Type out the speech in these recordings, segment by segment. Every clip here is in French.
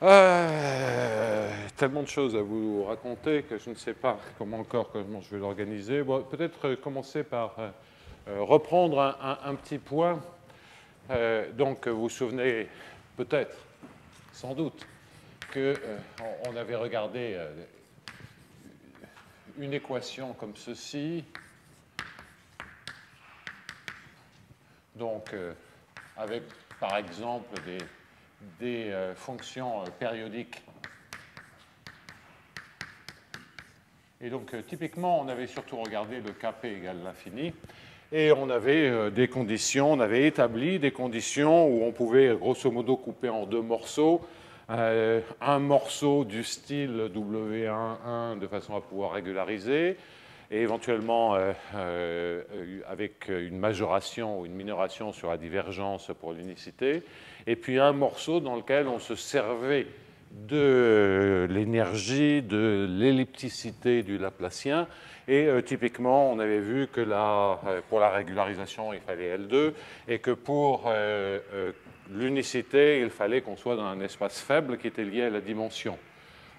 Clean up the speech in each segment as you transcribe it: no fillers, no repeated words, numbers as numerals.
Tellement de choses à vous raconter que je ne sais pas comment je vais l'organiser. Bon, peut-être commencer par reprendre un petit point. Donc, vous vous souvenez peut-être, sans doute, qu'on avait regardé une équation comme ceci. Donc, avec, par exemple, des fonctions périodiques. Et donc, typiquement, on avait surtout regardé le Kp égale l'infini. Et on avait des conditions, on avait établi des conditions où on pouvait grosso modo couper en deux morceaux. Un morceau du style W11 de façon à pouvoir régulariser, et éventuellement avec une majoration ou une minoration sur la divergence pour l'unicité, et puis un morceau dans lequel on se servait de l'énergie, de l'ellipticité du Laplacien. Et typiquement, on avait vu que pour la régularisation, il fallait L2, et que pour l'unicité, il fallait qu'on soit dans un espace faible qui était lié à la dimension.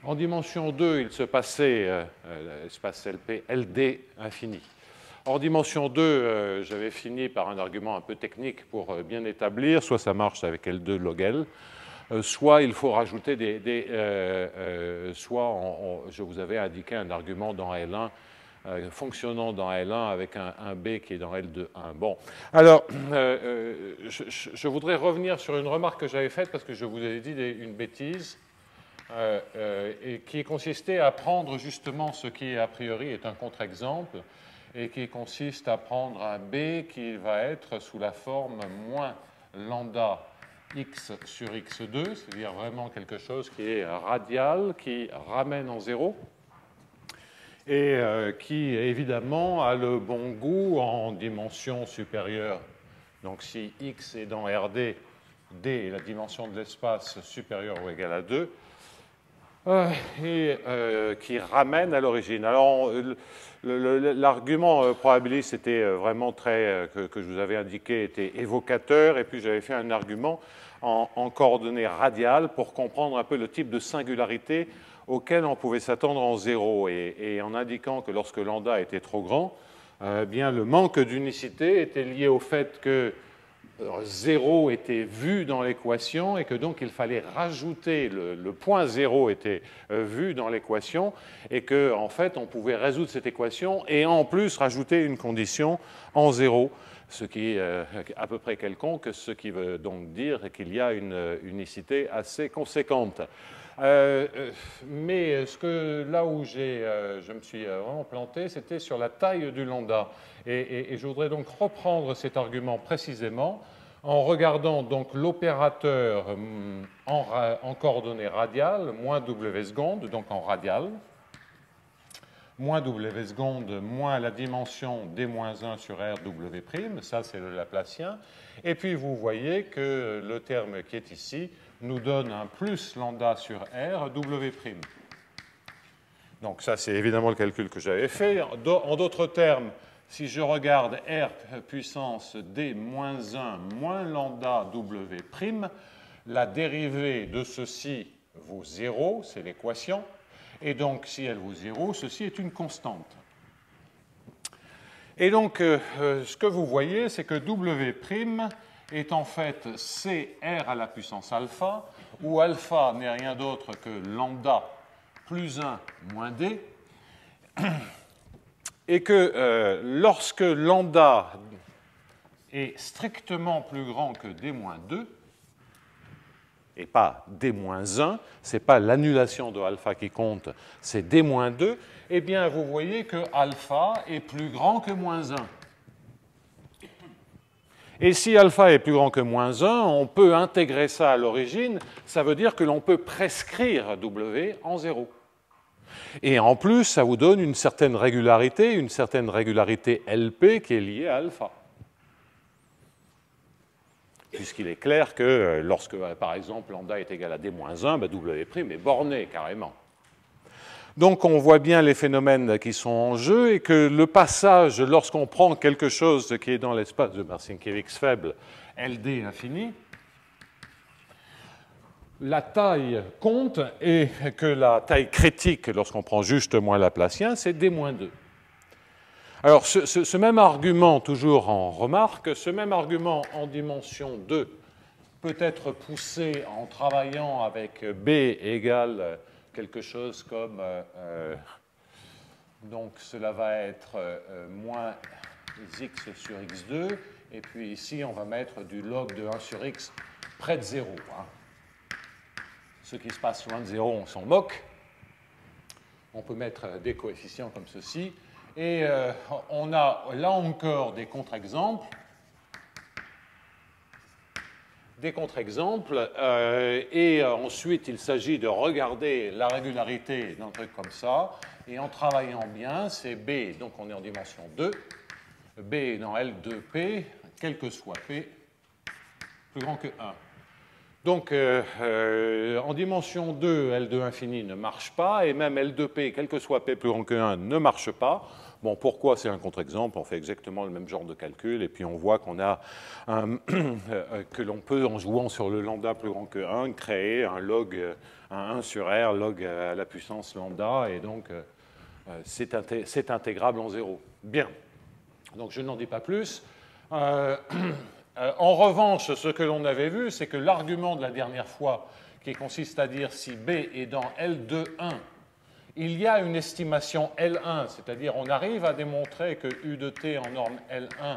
En dimension 2, il se passait l'espace LP, LD infini. En dimension 2, j'avais fini par un argument un peu technique pour bien établir, soit ça marche avec L2 log L, soit il faut rajouter je vous avais indiqué un argument dans L1, fonctionnant dans L1 avec un B qui est dans L2, 1. Bon, alors, je voudrais revenir sur une remarque que j'avais faite parce que je vous avais dit une bêtise et qui consistait à prendre justement ce qui, a priori, est un contre-exemple et qui consiste à prendre un B qui va être sous la forme moins lambda x sur x2, c'est-à-dire vraiment quelque chose qui est radial, qui ramène en zéro, et qui, évidemment, a le bon goût en dimension supérieure. Donc, si x est dans Rd, d est la dimension de l'espace supérieure ou égale à 2, et qui ramène à l'origine. Alors, l'argument probabiliste était vraiment très, que je vous avais indiqué, était évocateur, et puis j'avais fait un argument en coordonnées radiales pour comprendre un peu le type de singularité auquel on pouvait s'attendre en zéro, et en indiquant que lorsque lambda était trop grand, bien le manque d'unicité était lié au fait que 0 était vu dans l'équation et que donc il fallait rajouter, le point 0 était vu dans l'équation, et qu'en fait on pouvait résoudre cette équation et en plus rajouter une condition en 0, ce qui est à peu près quelconque, ce qui veut donc dire qu'il y a une unicité assez conséquente. Mais là où je me suis vraiment planté, c'était sur la taille du lambda. Et je voudrais donc reprendre cet argument précisément en regardant donc l'opérateur en coordonnées radiales, moins w seconde, donc en radial, moins w seconde moins la dimension d-1 sur r w', ça c'est le Laplacien. Et puis vous voyez que le terme qui est ici nous donne un plus lambda sur r w'. Donc ça, c'est évidemment le calcul que j'avais fait. En d'autres termes, si je regarde r puissance d-1 moins lambda w', la dérivée de ceci vaut 0, c'est l'équation. Et donc, si elle vaut 0, ceci est une constante. Et donc, ce que vous voyez, c'est que w' est en fait CR à la puissance alpha, où alpha n'est rien d'autre que lambda plus 1 moins d, et que lorsque lambda est strictement plus grand que d-2, et pas d-1, ce n'est pas l'annulation de alpha qui compte, c'est d-2, eh bien vous voyez que alpha est plus grand que moins 1. Et si alpha est plus grand que moins 1, on peut intégrer ça à l'origine, ça veut dire que l'on peut prescrire W en 0. Et en plus, ça vous donne une certaine régularité LP qui est liée à alpha. Puisqu'il est clair que lorsque, par exemple, lambda est égal à d-1, W' est borné carrément. Donc on voit bien les phénomènes qui sont en jeu, et que le passage, lorsqu'on prend quelque chose qui est dans l'espace de Marcinkiewicz faible, LD infini, la taille compte et que la taille critique, lorsqu'on prend juste moins laplacien, c'est d-2. Alors, ce même argument, toujours en remarque, ce même argument en dimension 2 peut être poussé en travaillant avec B égale quelque chose comme, donc cela va être moins x sur x2, et puis ici on va mettre du log de 1 sur x près de 0. Hein. Ce qui se passe loin de 0, on s'en moque. On peut mettre des coefficients comme ceci. Et on a là encore des contre-exemples. Et ensuite il s'agit de regarder la régularité d'un truc comme ça. Et en travaillant bien, c'est B, donc on est en dimension 2. B est dans L2P, quel que soit P, plus grand que 1. Donc, en dimension 2, L2 infini ne marche pas, et même L2P, quel que soit P plus grand que 1, ne marche pas. Bon, pourquoi? C'est un contre-exemple, on fait exactement le même genre de calcul, et puis on voit qu'on a que l'on peut, en jouant sur le lambda plus grand que 1, créer un log, un 1 sur R, log à la puissance lambda, et donc c'est intégrable en 0. Bien, donc je n'en dis pas plus. En revanche, ce que l'on avait vu, c'est que l'argument de la dernière fois, qui consiste à dire si B est dans L2,1, il y a une estimation L1, c'est-à-dire on arrive à démontrer que U de t en norme L1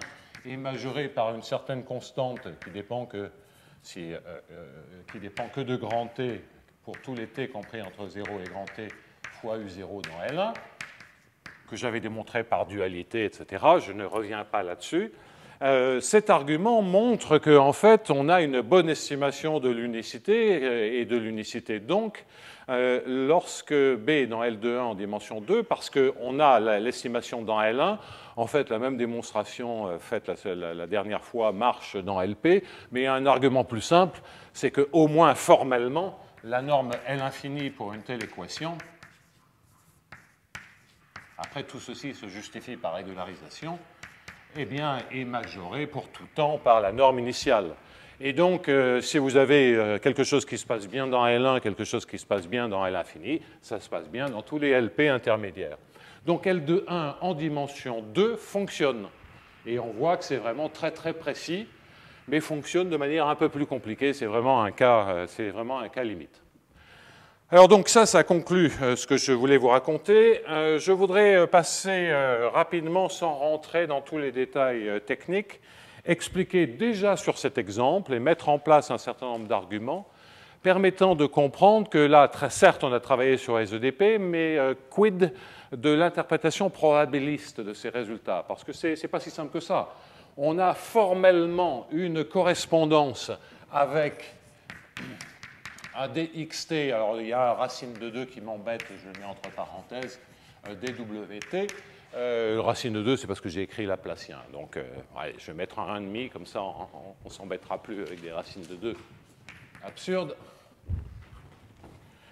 est majoré par une certaine constante qui dépend que de grand T pour tous les T compris entre 0 et grand T fois U0 dans L1, que j'avais démontré par dualité, etc. Je ne reviens pas là-dessus. Cet argument montre qu'en fait, on a une bonne estimation de l'unicité, et de l'unicité donc, lorsque B est dans L2,1 en dimension 2, parce qu'on a l'estimation dans L1. En fait, la même démonstration faite la dernière fois marche dans LP, mais il y a un argument plus simple, c'est qu'au moins formellement, la norme L infini pour une telle équation, après tout ceci se justifie par régularisation, eh bien, est majoré pour tout temps par la norme initiale. Et donc, si vous avez quelque chose qui se passe bien dans L1, quelque chose qui se passe bien dans L infini, ça se passe bien dans tous les LP intermédiaires. Donc, L2,1 en dimension 2 fonctionne. Et on voit que c'est vraiment très, très précis, mais fonctionne de manière un peu plus compliquée. C'est vraiment un cas limite. Alors donc ça conclut ce que je voulais vous raconter. Je voudrais passer rapidement, sans rentrer dans tous les détails techniques, expliquer déjà sur cet exemple et mettre en place un certain nombre d'arguments permettant de comprendre que là, certes, on a travaillé sur SEDP, mais quid de l'interprétation probabiliste de ces résultats? Parce que ce n'est pas si simple que ça. On a formellement une correspondance avec un dxt, alors il y a un racine de 2 qui m'embête, je le mets entre parenthèses, dwt. Racine de 2, c'est parce que j'ai écrit laplacien. Donc, ouais, je vais mettre un 1,5, comme ça on ne s'embêtera plus avec des racines de 2 absurdes.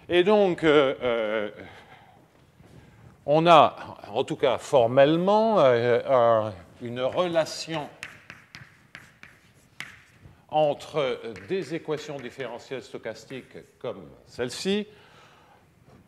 Et donc, on a, en tout cas formellement, une relation entre des équations différentielles stochastiques comme celle-ci.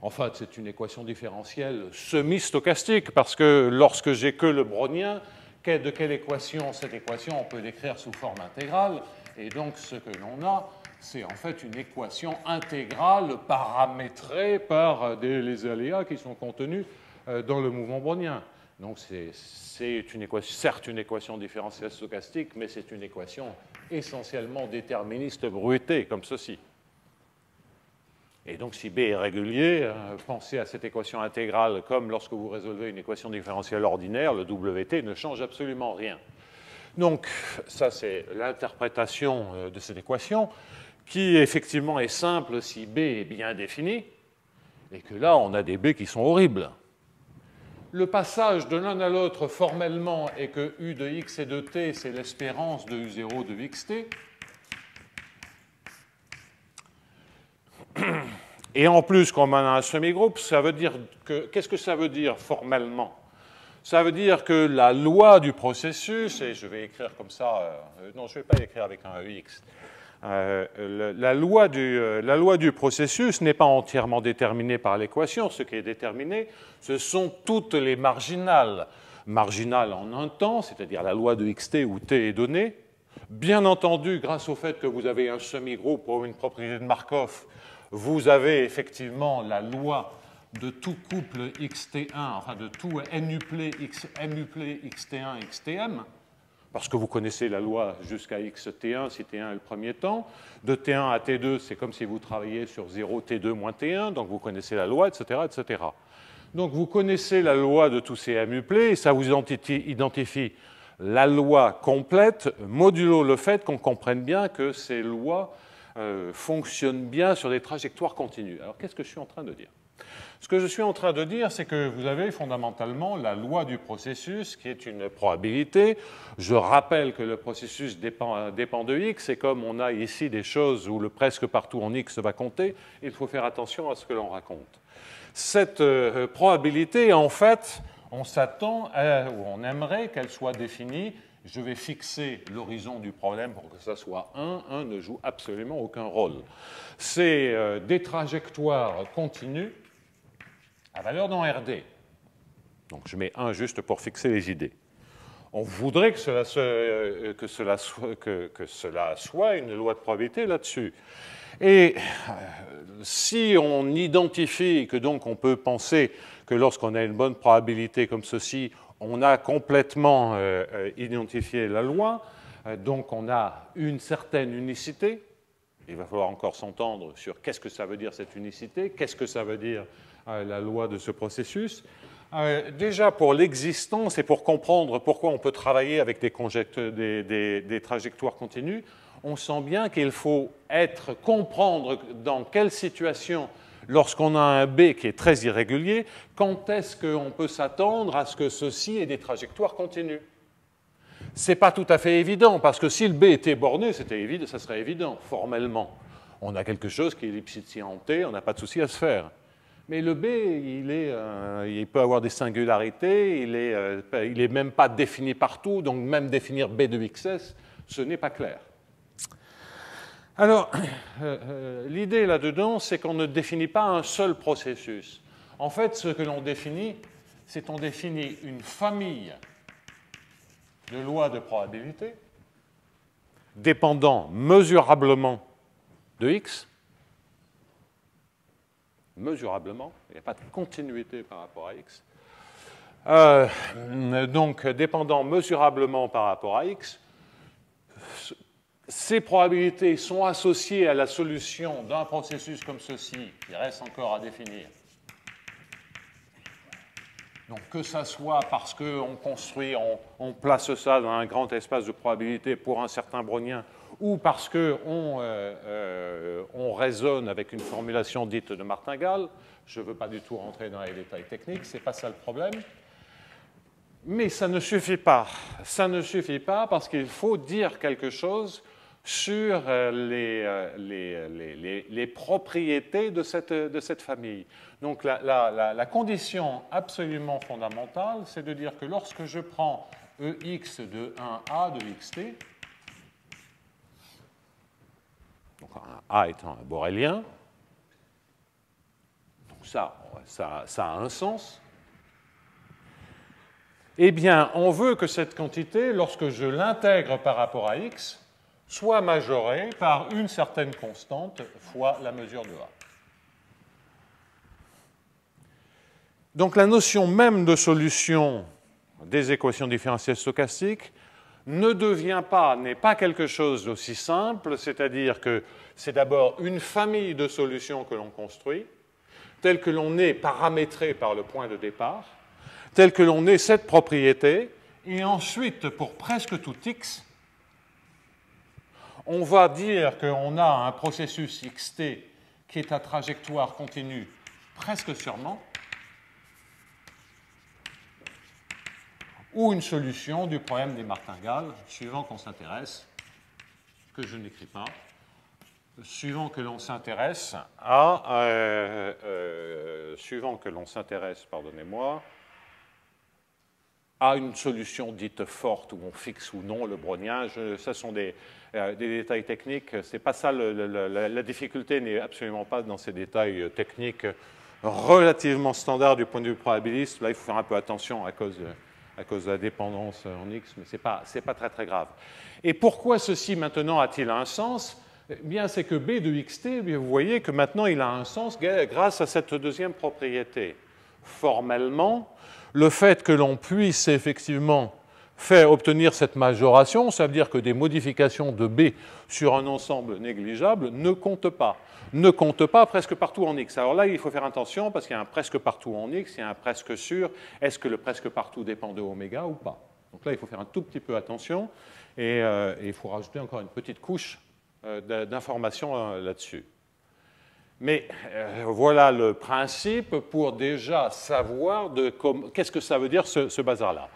En fait, c'est une équation différentielle semi-stochastique, parce que lorsque j'ai que le brownien, de quelle équation cette équation on peut l'écrire sous forme intégrale, et donc ce que l'on a, c'est en fait une équation intégrale paramétrée par les aléas qui sont contenus dans le mouvement brownien. Donc c'est certes une équation différentielle stochastique, mais c'est une équation essentiellement déterministe bruitée, comme ceci. Et donc si B est régulier, pensez à cette équation intégrale comme lorsque vous résolvez une équation différentielle ordinaire, le WT ne change absolument rien. Donc ça c'est l'interprétation de cette équation, qui effectivement est simple si B est bien défini, et que là on a des B qui sont horribles. Le passage de l'un à l'autre formellement est que U de x et de t, c'est l'espérance de U0 de xt. Et en plus, comme on a un semi-groupe, ça veut dire que... Qu'est-ce que ça veut dire formellement? Ça veut dire que la loi du processus, et je vais écrire comme ça... non, je ne vais pas écrire avec un EX. la loi du processus n'est pas entièrement déterminée par l'équation. Ce qui est déterminé, ce sont toutes les marginales. Marginales en un temps, c'est-à-dire la loi de xt où t est donné. Bien entendu, grâce au fait que vous avez un semi-groupe ou une propriété de Markov, vous avez effectivement la loi de tout couple xt1, enfin de tout muplé xt1, xtm, parce que vous connaissez la loi jusqu'à xt1 si t1 est le premier temps. De t1 à t2, c'est comme si vous travailliez sur 0 t2 moins t1, donc vous connaissez la loi, etc., etc. Donc vous connaissez la loi de tous ces muplés, et ça vous identifie la loi complète, modulo le fait qu'on comprenne bien que ces lois fonctionnent bien sur des trajectoires continues. Alors qu'est-ce que je suis en train de dire ? Ce que je suis en train de dire, c'est que vous avez fondamentalement la loi du processus, qui est une probabilité. Je rappelle que le processus dépend de x, et comme on a ici des choses où le presque partout en x va compter, il faut faire attention à ce que l'on raconte. Cette probabilité, en fait, on s'attend ou on aimerait qu'elle soit définie. Je vais fixer l'horizon du problème pour que ça soit 1. 1 ne joue absolument aucun rôle. C'est des trajectoires continues à valeur dans RD. Donc je mets 1 juste pour fixer les idées. On voudrait que cela soit une loi de probabilité là-dessus. Et si on identifie que donc on peut penser que lorsqu'on a une bonne probabilité comme ceci, on a complètement identifié la loi, donc on a une certaine unicité. Il va falloir encore s'entendre sur qu'est-ce que ça veut dire cette unicité, qu'est-ce que ça veut dire la loi de ce processus. Déjà pour l'existence et pour comprendre pourquoi on peut travailler avec des trajectoires continues, on sent bien qu'il faut comprendre dans quelle situation, lorsqu'on a un B qui est très irrégulier, quand est-ce qu'on peut s'attendre à ce que ceci ait des trajectoires continues. Ce n'est pas tout à fait évident, parce que si le B était borné, ça serait évident, formellement. On a quelque chose qui est Lipschitzian en T, on n'a pas de souci à se faire. Mais le B, il peut avoir des singularités, il n'est même pas défini partout, donc même définir B de XS, ce n'est pas clair. Alors, l'idée là-dedans, c'est qu'on ne définit pas un seul processus. En fait, ce que l'on définit, c'est qu'on définit une famille de lois de probabilité dépendant mesurablement de X, mesurablement, il n'y a pas de continuité par rapport à X, donc dépendant mesurablement par rapport à X. Ces probabilités sont associées à la solution d'un processus comme ceci, il reste encore à définir. Donc que ça soit parce qu'on construit, on place ça dans un grand espace de probabilité pour un certain brownien, ou parce qu'on raisonne avec une formulation dite de martingale, je ne veux pas du tout rentrer dans les détails techniques, ce n'est pas ça le problème. Mais ça ne suffit pas. Ça ne suffit pas parce qu'il faut dire quelque chose sur les propriétés de cette famille. Donc la condition absolument fondamentale, c'est de dire que lorsque je prends EX de 1A de XT, donc A étant un borélien, donc ça a un sens, eh bien, on veut que cette quantité, lorsque je l'intègre par rapport à X, soit majorée par une certaine constante fois la mesure de A. Donc la notion même de solution des équations différentielles stochastiques n'est pas quelque chose d'aussi simple, c'est-à-dire que c'est d'abord une famille de solutions que l'on construit, telle que l'on est paramétrée par le point de départ, telle que l'on ait cette propriété, et ensuite, pour presque tout x, on va dire qu'on a un processus xt qui est à trajectoire continue presque sûrement, ou une solution du problème des martingales, suivant qu'on s'intéresse, que je n'écris pas, suivant que l'on s'intéresse pardonnez-moi, à une solution dite forte où on fixe ou non le brownien. Ce sont des détails techniques. C'est pas ça, la difficulté n'est absolument pas dans ces détails techniques relativement standards du point de vue probabiliste. Là, il faut faire un peu attention à cause de la dépendance en X, mais ce n'est pas très très grave. Et pourquoi ceci maintenant a-t-il un sens? Eh bien, c'est que B de xt, vous voyez que maintenant il a un sens grâce à cette deuxième propriété. Formellement, le fait que l'on puisse effectivement faire obtenir cette majoration, ça veut dire que des modifications de B sur un ensemble négligeable ne comptent pas. Ne comptent pas presque partout en X. Alors là, il faut faire attention parce qu'il y a un presque partout en X, il y a un presque sûr. Est-ce que le presque partout dépend de oméga ou pas? Donc là, il faut faire un tout petit peu attention et il faut rajouter encore une petite couche d'informations là-dessus. Mais voilà le principe pour déjà savoir qu'est-ce que ça veut dire ce bazar-là.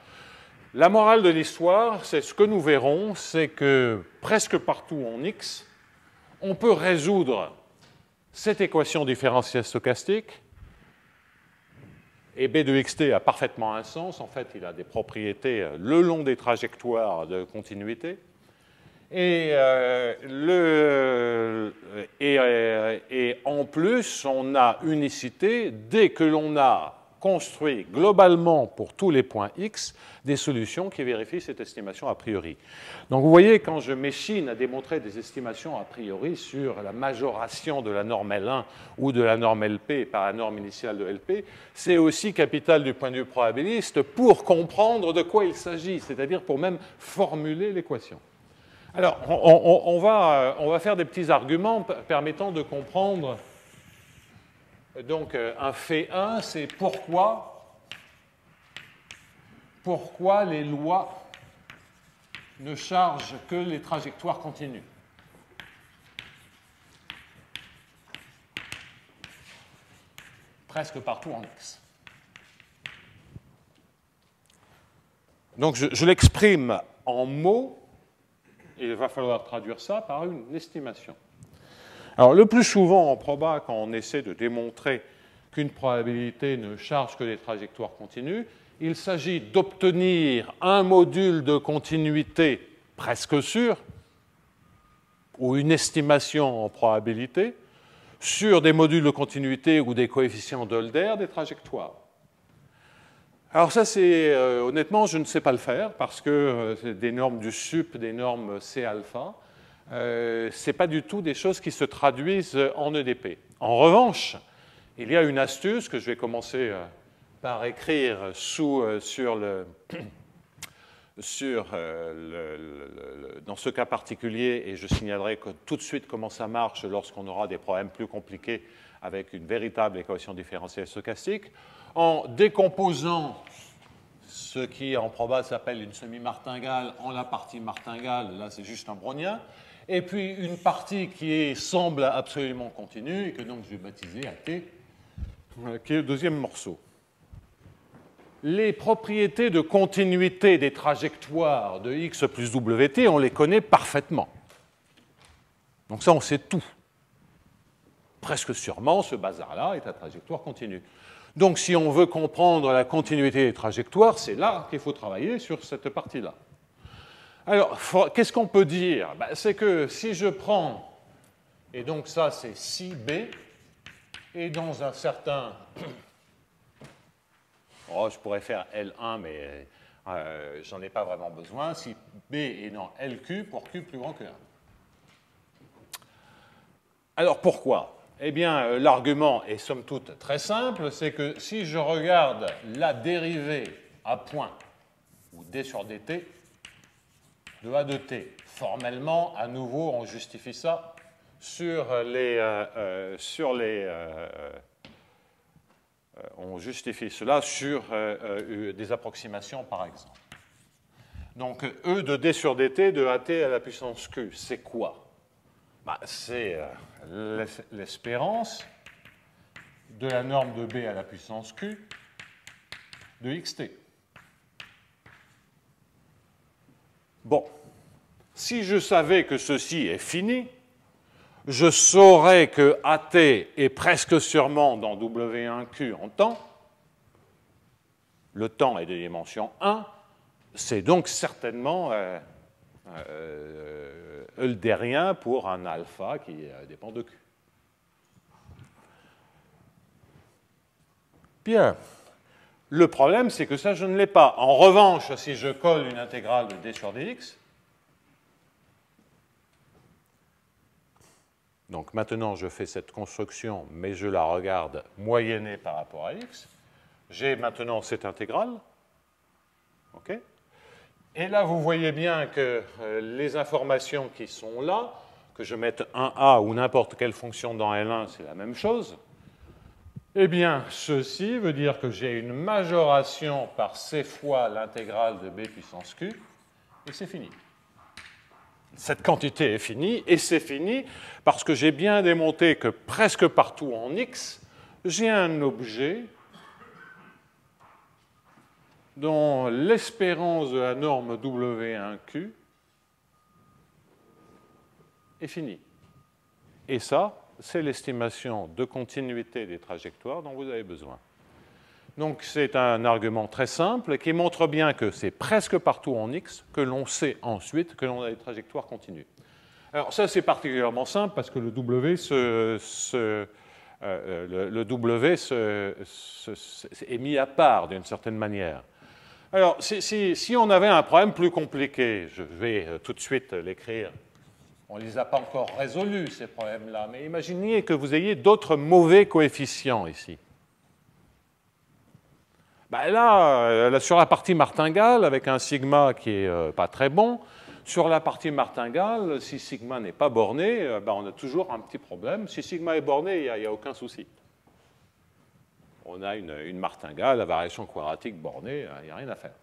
La morale de l'histoire, c'est ce que nous verrons, c'est que presque partout en X, on peut résoudre cette équation différentielle stochastique, et B de xt a parfaitement un sens. En fait, il a des propriétés le long des trajectoires de continuité. Et en plus, on a unicité dès que l'on a construit globalement pour tous les points x des solutions qui vérifient cette estimation a priori. Donc vous voyez, quand je m'échine à démontrer des estimations a priori sur la majoration de la norme L1 ou de la norme LP par la norme initiale de LP, c'est aussi capital du point de vue probabiliste pour comprendre de quoi il s'agit, c'est-à-dire pour même formuler l'équation. Alors, on va faire des petits arguments permettant de comprendre. Donc, un fait 1, c'est pourquoi les lois ne chargent que les trajectoires continues. Presque partout en X. Donc, je l'exprime en mots. Il va falloir traduire ça par une estimation. Alors, le plus souvent en proba, quand on essaie de démontrer qu'une probabilité ne charge que des trajectoires continues, il s'agit d'obtenir un module de continuité presque sûr, ou une estimation en probabilité, sur des modules de continuité ou des coefficients d'Hölder des trajectoires. Alors ça, honnêtement, je ne sais pas le faire parce que c'est des normes du sup, des normes C-alpha. Ce n'est pas du tout des choses qui se traduisent en EDP. En revanche, il y a une astuce que je vais commencer par écrire dans ce cas particulier, et je signalerai tout de suite comment ça marche lorsqu'on aura des problèmes plus compliqués avec une véritable équation différentielle stochastique. En décomposant ce qui en proba s'appelle une semi-martingale en la partie martingale, là c'est juste un brownien, et puis une partie qui semble absolument continue et que donc je vais baptiser AT, qui est le deuxième morceau. Les propriétés de continuité des trajectoires de x plus wt, on les connaît parfaitement. Donc ça, on sait tout. Presque sûrement, ce bazar-là est à trajectoire continue. Donc, si on veut comprendre la continuité des trajectoires, c'est là qu'il faut travailler sur cette partie-là. Alors, qu'est-ce qu'on peut dire? C'est que si je prends, et donc ça c'est si B, et dans un certain... Oh, je pourrais faire L1, mais j'en ai pas vraiment besoin. Si B est dans LQ pour Q plus grand que 1. Alors, pourquoi? Eh bien, l'argument est somme toute très simple, c'est que si je regarde la dérivée à point, ou d sur dt, de a de t, formellement, à nouveau, on justifie ça on justifie cela sur des approximations, par exemple. Donc, E de d sur dt de at à la puissance q, c'est quoi? C'est l'espérance de la norme de B à la puissance Q de xt. Bon, si je savais que ceci est fini, je saurais que AT est presque sûrement dans W1Q en temps, le temps est de dimension 1, c'est donc certainement eulérien pour un alpha qui dépend de Q. Bien. Le problème, c'est que ça, je ne l'ai pas. En revanche, si je colle une intégrale de d sur dx, donc maintenant, je fais cette construction, mais je la regarde moyennée par rapport à x, j'ai maintenant cette intégrale. OK ? Et là, vous voyez bien que les informations qui sont là, que je mette 1a ou n'importe quelle fonction dans L1, c'est la même chose. Eh bien, ceci veut dire que j'ai une majoration par c fois l'intégrale de b puissance q, et c'est fini. Cette quantité est finie, et c'est fini parce que j'ai bien démontré que presque partout en x, j'ai un objet dont l'espérance de la norme W1Q est finie. Et ça, c'est l'estimation de continuité des trajectoires dont vous avez besoin. Donc c'est un argument très simple qui montre bien que c'est presque partout en X que l'on sait ensuite que l'on a des trajectoires continues. Alors ça c'est particulièrement simple parce que le W est mis à part d'une certaine manière. Alors si on avait un problème plus compliqué, je vais tout de suite l'écrire. On ne les a pas encore résolus, ces problèmes-là, mais imaginez que vous ayez d'autres mauvais coefficients ici. Ben là, sur la partie martingale, avec un sigma qui n'est pas très bon, sur la partie martingale, si sigma n'est pas borné, ben on a toujours un petit problème. Si sigma est borné, il n'y a aucun souci. On a une martingale, la variation quadratique bornée, il n'y a rien à faire.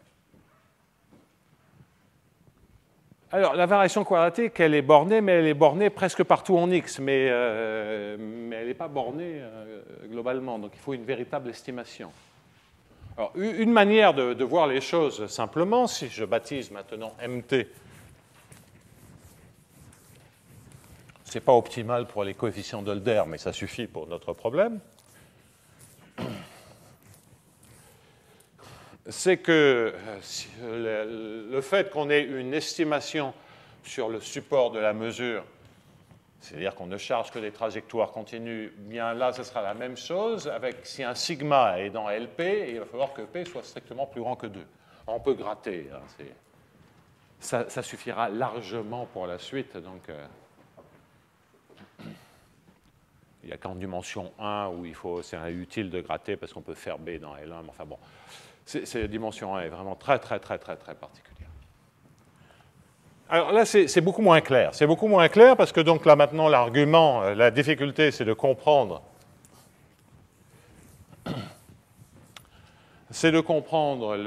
Alors, la variation quadratique, elle est bornée, mais elle est bornée presque partout en X, mais elle n'est pas bornée globalement, donc il faut une véritable estimation. Alors, une manière de voir les choses simplement, si je baptise maintenant MT, ce n'est pas optimal pour les coefficients d'Hölder, mais ça suffit pour notre problème, c'est que le fait qu'on ait une estimation sur le support de la mesure, c'est-à-dire qu'on ne charge que des trajectoires continues, bien là, ce sera la même chose. Avec, si un sigma est dans LP, il va falloir que P soit strictement plus grand que 2. On peut gratter, hein, ça suffira largement pour la suite. Donc, il n'y a qu'en dimension 1 où c'est utile de gratter parce qu'on peut faire B dans L1, mais enfin bon. Cette dimension 1 est vraiment très particulière. Alors là, c'est beaucoup moins clair. C'est beaucoup moins clair parce que donc là maintenant, l'argument, la difficulté, c'est de comprendre. C'est de comprendre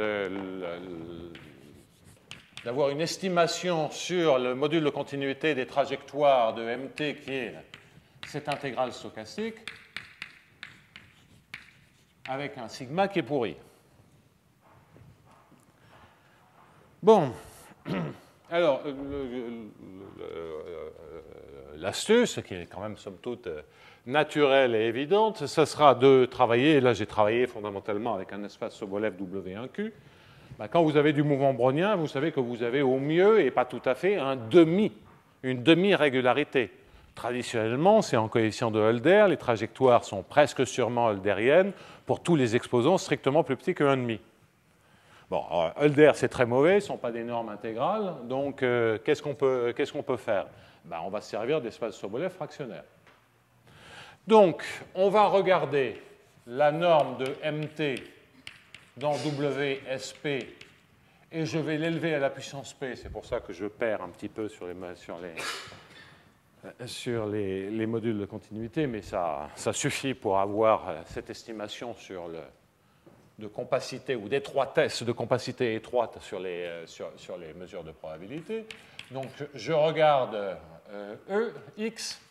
d'avoir une estimation sur le module de continuité des trajectoires de MT qui est cette intégrale stochastique avec un sigma qui est pourri. Bon, alors, l'astuce, qui est quand même somme toute naturelle et évidente, ce sera de travailler, et là j'ai travaillé fondamentalement avec un espace Sobolev W1Q, ben, quand vous avez du mouvement brownien, vous savez que vous avez au mieux, et pas tout à fait, une demi-régularité. Traditionnellement, c'est en coefficient de Hölder, les trajectoires sont presque sûrement höldériennes pour tous les exposants strictement plus petits que 1,5. Bon, Hölder, c'est très mauvais, ce ne sont pas des normes intégrales, donc qu'est-ce qu'on peut faire? Ben, on va se servir d'espace Sobolev fractionnaire. Donc, on va regarder la norme de MT dans WSP, et je vais l'élever à la puissance P, c'est pour ça que je perds un petit peu sur les modules de continuité, mais ça suffit pour avoir cette estimation sur de compacité ou d'étroitesse, de compacité étroite sur les mesures de probabilité. Donc, je regarde E, X,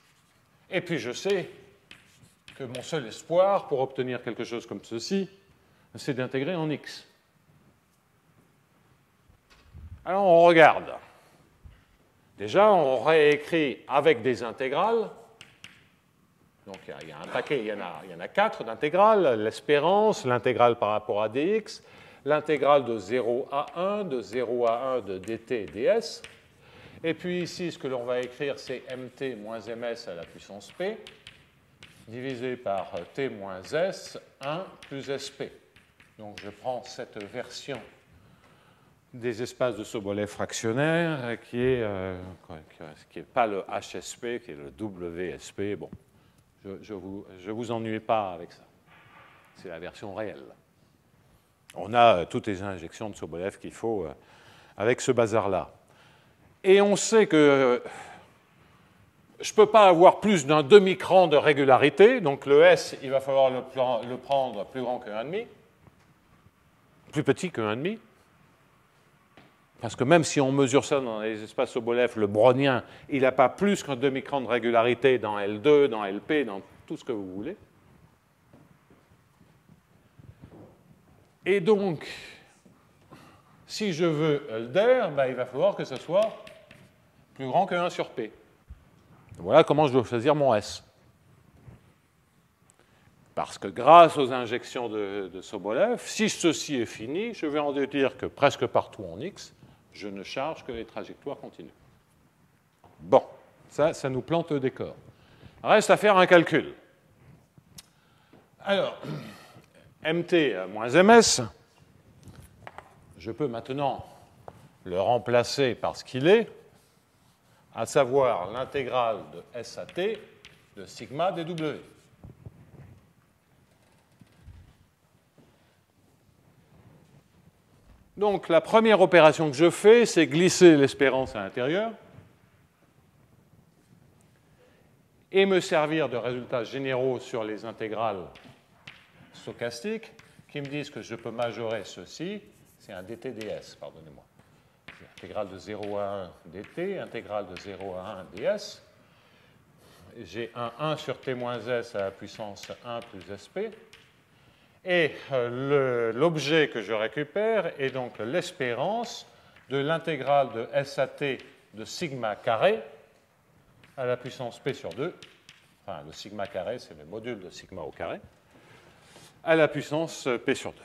et puis je sais que mon seul espoir pour obtenir quelque chose comme ceci, c'est d'intégrer en X. Alors, on regarde. Déjà, on réécrit avec des intégrales. Donc, il y a un paquet, il y en a 4 d'intégrales, l'espérance, l'intégrale par rapport à dx, l'intégrale de 0 à 1, de 0 à 1 de dt ds. Et puis ici, ce que l'on va écrire, c'est mt moins ms à la puissance p, divisé par t moins s, 1 plus sp. Donc je prends cette version des espaces de Sobolev fractionnaires qui n'est pas le HSP, qui est le WSP. Bon, je vous ennuie pas avec ça. C'est la version réelle. On a toutes les injections de Sobolev qu'il faut avec ce bazar-là. Et on sait que je ne peux pas avoir plus d'un demi-cran de régularité, donc le S, il va falloir le prendre plus grand que 1,5, plus petit que 1,5. Parce que même si on mesure ça dans les espaces Sobolev, le brownien, il n'a pas plus qu'un demi-cran de régularité dans L2, dans LP, dans tout ce que vous voulez. Et donc, si je veux Hölder, ben, il va falloir que ce soit plus grand que 1 sur P. Voilà comment je dois choisir mon S. Parce que grâce aux injections de Sobolev, si ceci est fini, je vais en déduire que presque partout en X, je ne charge que les trajectoires continues. Bon, ça nous plante le décor. Reste à faire un calcul. Alors, mt moins ms, je peux maintenant le remplacer par ce qu'il est, à savoir l'intégrale de SAT de sigma dw. Donc la première opération que je fais, c'est glisser l'espérance à l'intérieur et me servir de résultats généraux sur les intégrales stochastiques qui me disent que je peux majorer ceci, c'est un dt-ds, pardonnez-moi. Intégrale de 0 à 1 dt, intégrale de 0 à 1 ds. J'ai un 1 sur t moins s à la puissance 1 plus sp. Et l'objet que je récupère est donc l'espérance de l'intégrale de SAT de sigma carré à la puissance p sur 2. Enfin, le sigma carré, c'est le module de sigma au carré, à la puissance p sur 2.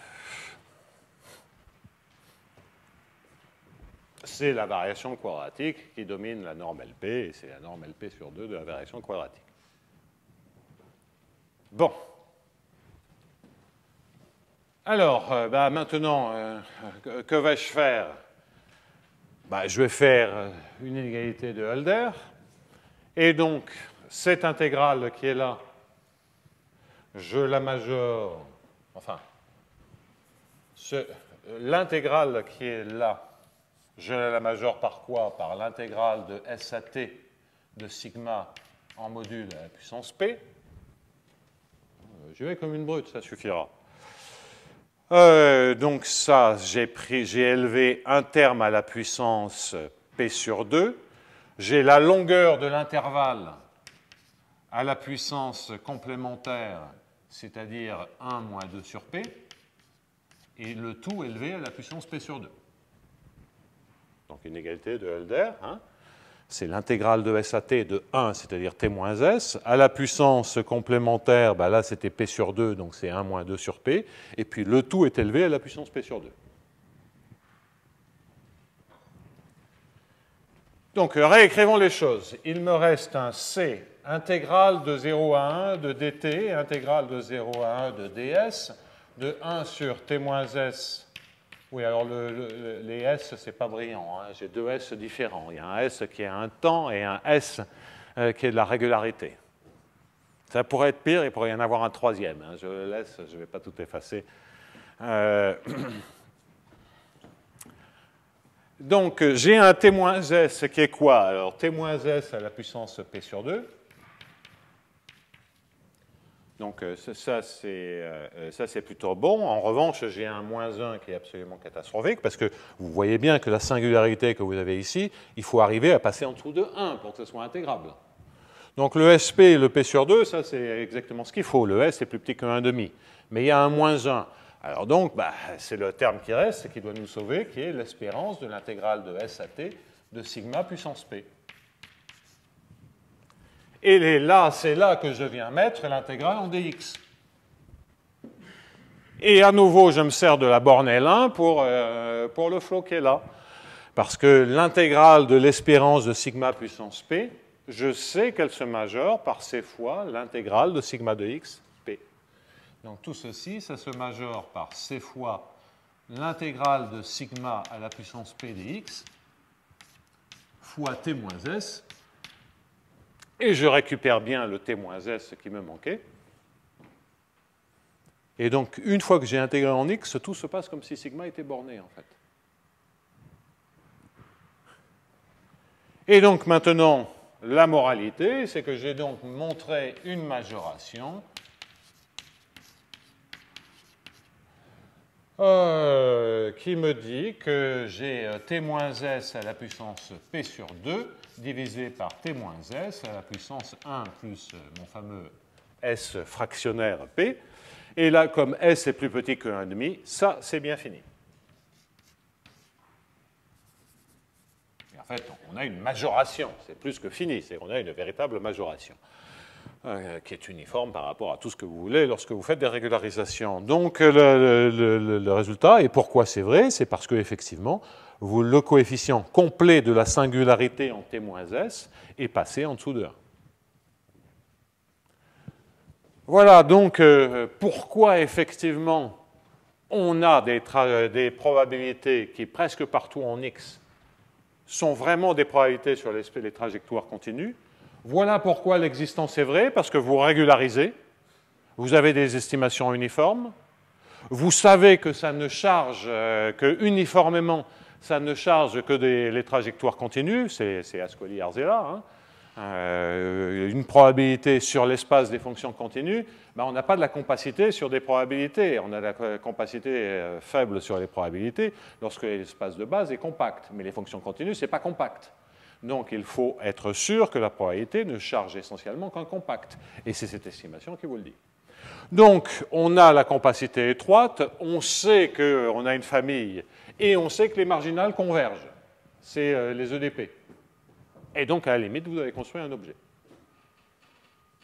C'est la variation quadratique qui domine la norme LP, et c'est la norme LP sur 2 de la variation quadratique. Bon. Alors, maintenant, que vais-je faire? Je vais faire une inégalité de Hölder, et donc, cette intégrale qui est là, je la majore, enfin, l'intégrale qui est là, je la majore par quoi? Par l'intégrale de SAT de sigma en module à la puissance P. Je vais comme une brute, ça suffira. Donc ça, j'ai élevé un terme à la puissance P sur 2. J'ai la longueur de l'intervalle à la puissance complémentaire, c'est-à-dire 1 moins 2 sur P, et le tout élevé à la puissance P sur 2. Donc une égalité de Hölder, hein. C'est l'intégrale de SAT de 1, c'est-à-dire T moins S. À la puissance complémentaire, là c'était P sur 2, donc c'est 1 moins 2 sur P. Et puis le tout est élevé à la puissance P sur 2. Donc réécrivons les choses. Il me reste un C, intégrale de 0 à 1 de dt, intégrale de 0 à 1 de ds, de 1 sur T moins S. Oui, alors les S, c'est pas brillant, hein. J'ai deux S différents. Il y a un S qui est un temps et un S qui est de la régularité. Ça pourrait être pire, il pourrait y en avoir un troisième, hein. Je le laisse, je ne vais pas tout effacer. Donc, j'ai un T moins S qui est quoi? Alors, T moins S à la puissance P sur 2. Donc ça, c'est plutôt bon. En revanche, j'ai un moins 1 qui est absolument catastrophique, parce que vous voyez bien que la singularité que vous avez ici, il faut arriver à passer en dessous de 1 pour que ce soit intégrable. Donc le SP et le P sur 2, ça c'est exactement ce qu'il faut. Le S est plus petit que 1,5. Mais il y a un moins 1. Alors donc, c'est le terme qui reste, qui doit nous sauver, qui est l'espérance de l'intégrale de SAT de sigma puissance P. Et là, c'est là que je viens mettre l'intégrale en dx. Et à nouveau, je me sers de la borne L1 pour le flot qui est là. Parce que l'intégrale de l'espérance de sigma puissance P, je sais qu'elle se majeure par C fois l'intégrale de sigma de x P. Donc tout ceci, ça se majeure par C fois l'intégrale de sigma à la puissance P de x fois T moins S. Et je récupère bien le T moins S qui me manquait. Et donc, une fois que j'ai intégré en x, tout se passe comme si sigma était borné, en fait. Et donc, maintenant, la moralité, c'est que j'ai donc montré une majoration qui me dit que j'ai T moins S à la puissance P sur 2 divisé par T moins S à la puissance 1 plus mon fameux S fractionnaire P. Et là, comme S est plus petit que 1,5, ça, c'est bien fini. Et en fait, on a une majoration. C'est plus que fini. On a une véritable majoration qui est uniforme par rapport à tout ce que vous voulez lorsque vous faites des régularisations. Donc, le résultat, et pourquoi c'est vrai, c'est parce qu'effectivement, le coefficient complet de la singularité en T-S est passé en dessous de 1. Voilà donc pourquoi effectivement on a des probabilités qui presque partout en X sont vraiment des probabilités sur les trajectoires continues. Voilà pourquoi l'existence est vraie, parce que vous régularisez, vous avez des estimations uniformes, vous savez que ça ne charge que uniformément, ça ne charge que les trajectoires continues, c'est Ascoli-Arzela, hein. Une probabilité sur l'espace des fonctions continues, ben on n'a pas de la compacité sur des probabilités. On a de la compacité faible sur les probabilités lorsque l'espace de base est compact. Mais les fonctions continues, ce n'est pas compact. Donc il faut être sûr que la probabilité ne charge essentiellement qu'un compact. Et c'est cette estimation qui vous le dit. Donc on a la compacité étroite, on sait qu'on a une famille et on sait que les marginales convergent. C'est les EDP. Et donc, à la limite, vous avez construit un objet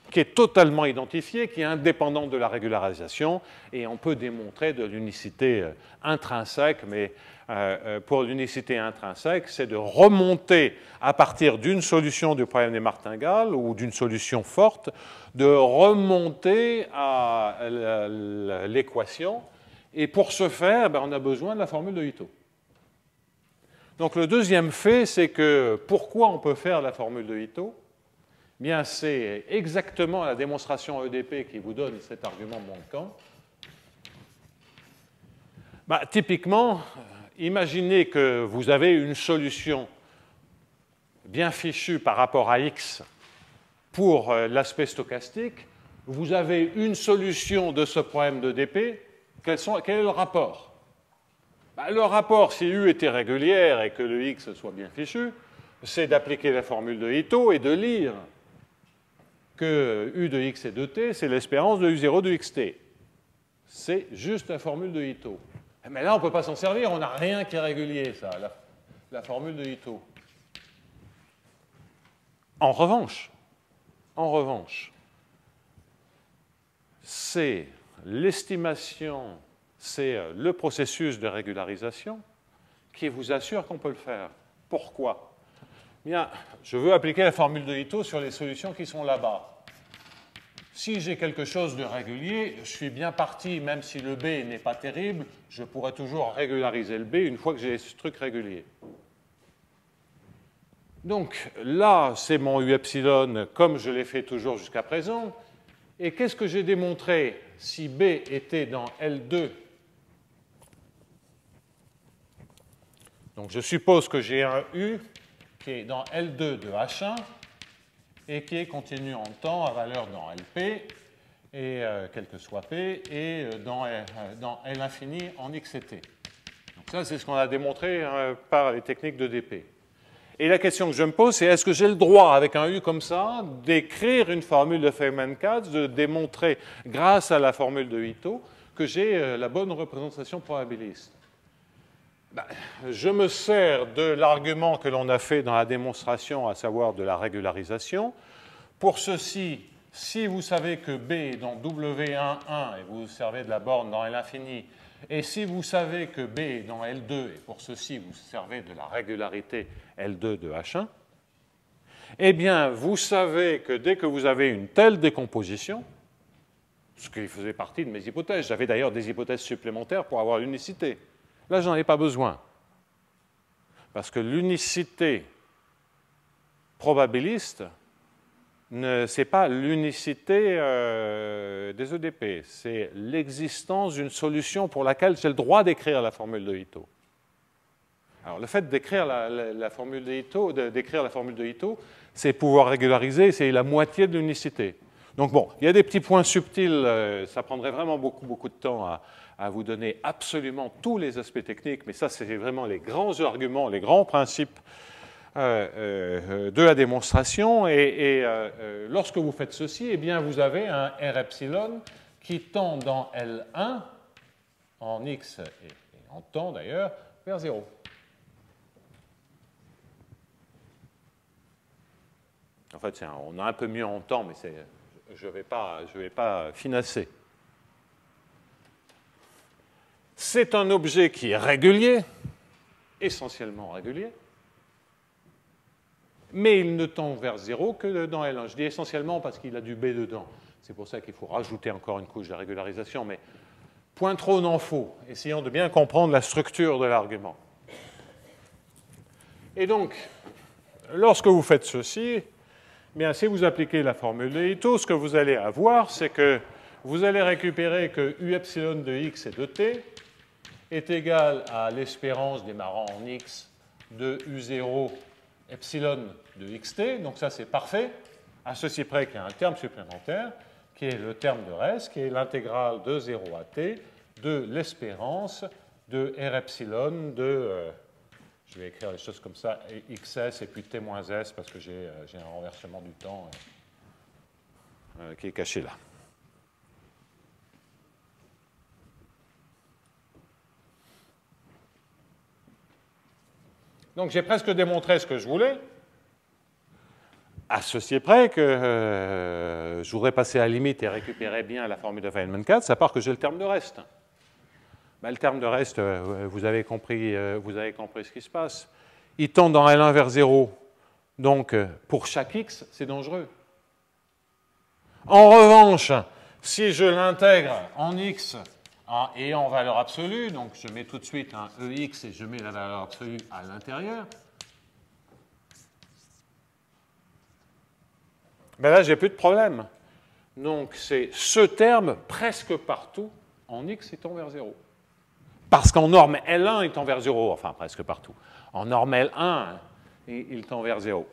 qui est totalement identifié, qui est indépendant de la régularisation, et on peut démontrer de l'unicité intrinsèque, mais pour l'unicité intrinsèque, c'est de remonter à partir d'une solution du problème des martingales ou d'une solution forte, de remonter à l'équation, et pour ce faire, ben, on a besoin de la formule de Ito. Donc le deuxième fait, c'est que pourquoi on peut faire la formule de Ito? Bien, c'est exactement la démonstration EDP qui vous donne cet argument manquant. Bah, typiquement, imaginez que vous avez une solution bien fichue par rapport à X pour l'aspect stochastique. Vous avez une solution de ce problème d'EDP. Quel est le rapport? Le rapport, si U était régulière et que le X soit bien fichu, c'est d'appliquer la formule de Ito et de lire que U de X et de T, c'est l'espérance de U0 de XT. C'est juste la formule de Ito. Mais là, on ne peut pas s'en servir, on n'a rien qui est régulier, ça, la formule de Ito. En revanche, c'est l'estimation, c'est le processus de régularisation qui vous assure qu'on peut le faire. Pourquoi? Bien, je veux appliquer la formule de Ito sur les solutions qui sont là-bas. Si j'ai quelque chose de régulier, je suis bien parti, même si le B n'est pas terrible, je pourrais toujours régulariser le B une fois que j'ai ce truc régulier. Donc là, c'est mon U epsilon comme je l'ai fait toujours jusqu'à présent. Et qu'est-ce que j'ai démontré si B était dans L2? Donc je suppose que j'ai un U qui est dans L2 de H1 et qui est continu en temps à valeur dans LP, et quel que soit P, et dans L infini en X et T. Donc ça, c'est ce qu'on a démontré par les techniques de DP. Et la question que je me pose, c'est est-ce que j'ai le droit, avec un U comme ça, d'écrire une formule de Feynman-Katz, de démontrer, grâce à la formule de Ito, que j'ai la bonne représentation probabiliste? Ben, je me sers de l'argument que l'on a fait dans la démonstration, à savoir de la régularisation. Pour ceci, si vous savez que B est dans W11 et vous servez de la borne dans L infini, et si vous savez que B est dans L2, et pour ceci vous servez de la régularité L2 de H1, eh bien, vous savez que dès que vous avez une telle décomposition, ce qui faisait partie de mes hypothèses, j'avais d'ailleurs des hypothèses supplémentaires pour avoir l'unicité. Là, je n'en ai pas besoin. Parce que l'unicité probabiliste, ce n'est pas l'unicité des EDP, c'est l'existence d'une solution pour laquelle j'ai le droit d'écrire la formule de Ito. Alors, le fait d'écrire la formule de Ito, c'est pouvoir régulariser, c'est la moitié de l'unicité. Donc bon, il y a des petits points subtils, ça prendrait vraiment beaucoup de temps à vous donner absolument tous les aspects techniques, mais ça, c'est vraiment les grands arguments, les grands principes de la démonstration. Et lorsque vous faites ceci, eh bien, vous avez un R epsilon qui tend dans L1, en X et en temps d'ailleurs, vers 0. En fait, on a un peu mieux en temps, mais je ne vais pas finasser. C'est un objet qui est régulier, essentiellement régulier, mais il ne tend vers 0 que dans L1. Je dis essentiellement parce qu'il a du B dedans. C'est pour ça qu'il faut rajouter encore une couche de régularisation, mais point trop n'en faut. Essayons de bien comprendre la structure de l'argument. Et donc, lorsque vous faites ceci, bien, si vous appliquez la formule de Ito, ce que vous allez avoir, c'est que vous allez récupérer que U epsilon de x et de t est égal à l'espérance démarrant en x de U0 epsilon de xt. Donc ça, c'est parfait, à ceci près qu'il y a un terme supplémentaire, qui est le terme de res, qui est l'intégrale de 0 à t de l'espérance de R epsilon de... je vais écrire les choses comme ça, xs et puis t moins s, parce que j'ai un renversement du temps qui est caché là. Donc j'ai presque démontré ce que je voulais, à ceci près que je voudrais passer à la limite et récupérer bien la formule de Feynman-4, à part que j'ai le terme de reste. Ben, le terme de reste, vous avez compris ce qui se passe. Il tend dans L1 vers 0. Donc, pour chaque x, c'est dangereux. En revanche, si je l'intègre en x et en valeur absolue, donc je mets tout de suite un EX et je mets la valeur absolue à l'intérieur, ben là, j'ai plus de problème. Donc, c'est ce terme presque partout en x étant vers 0. Parce qu'en norme L1, il tend vers 0, enfin presque partout. En norme L1, il tend vers 0.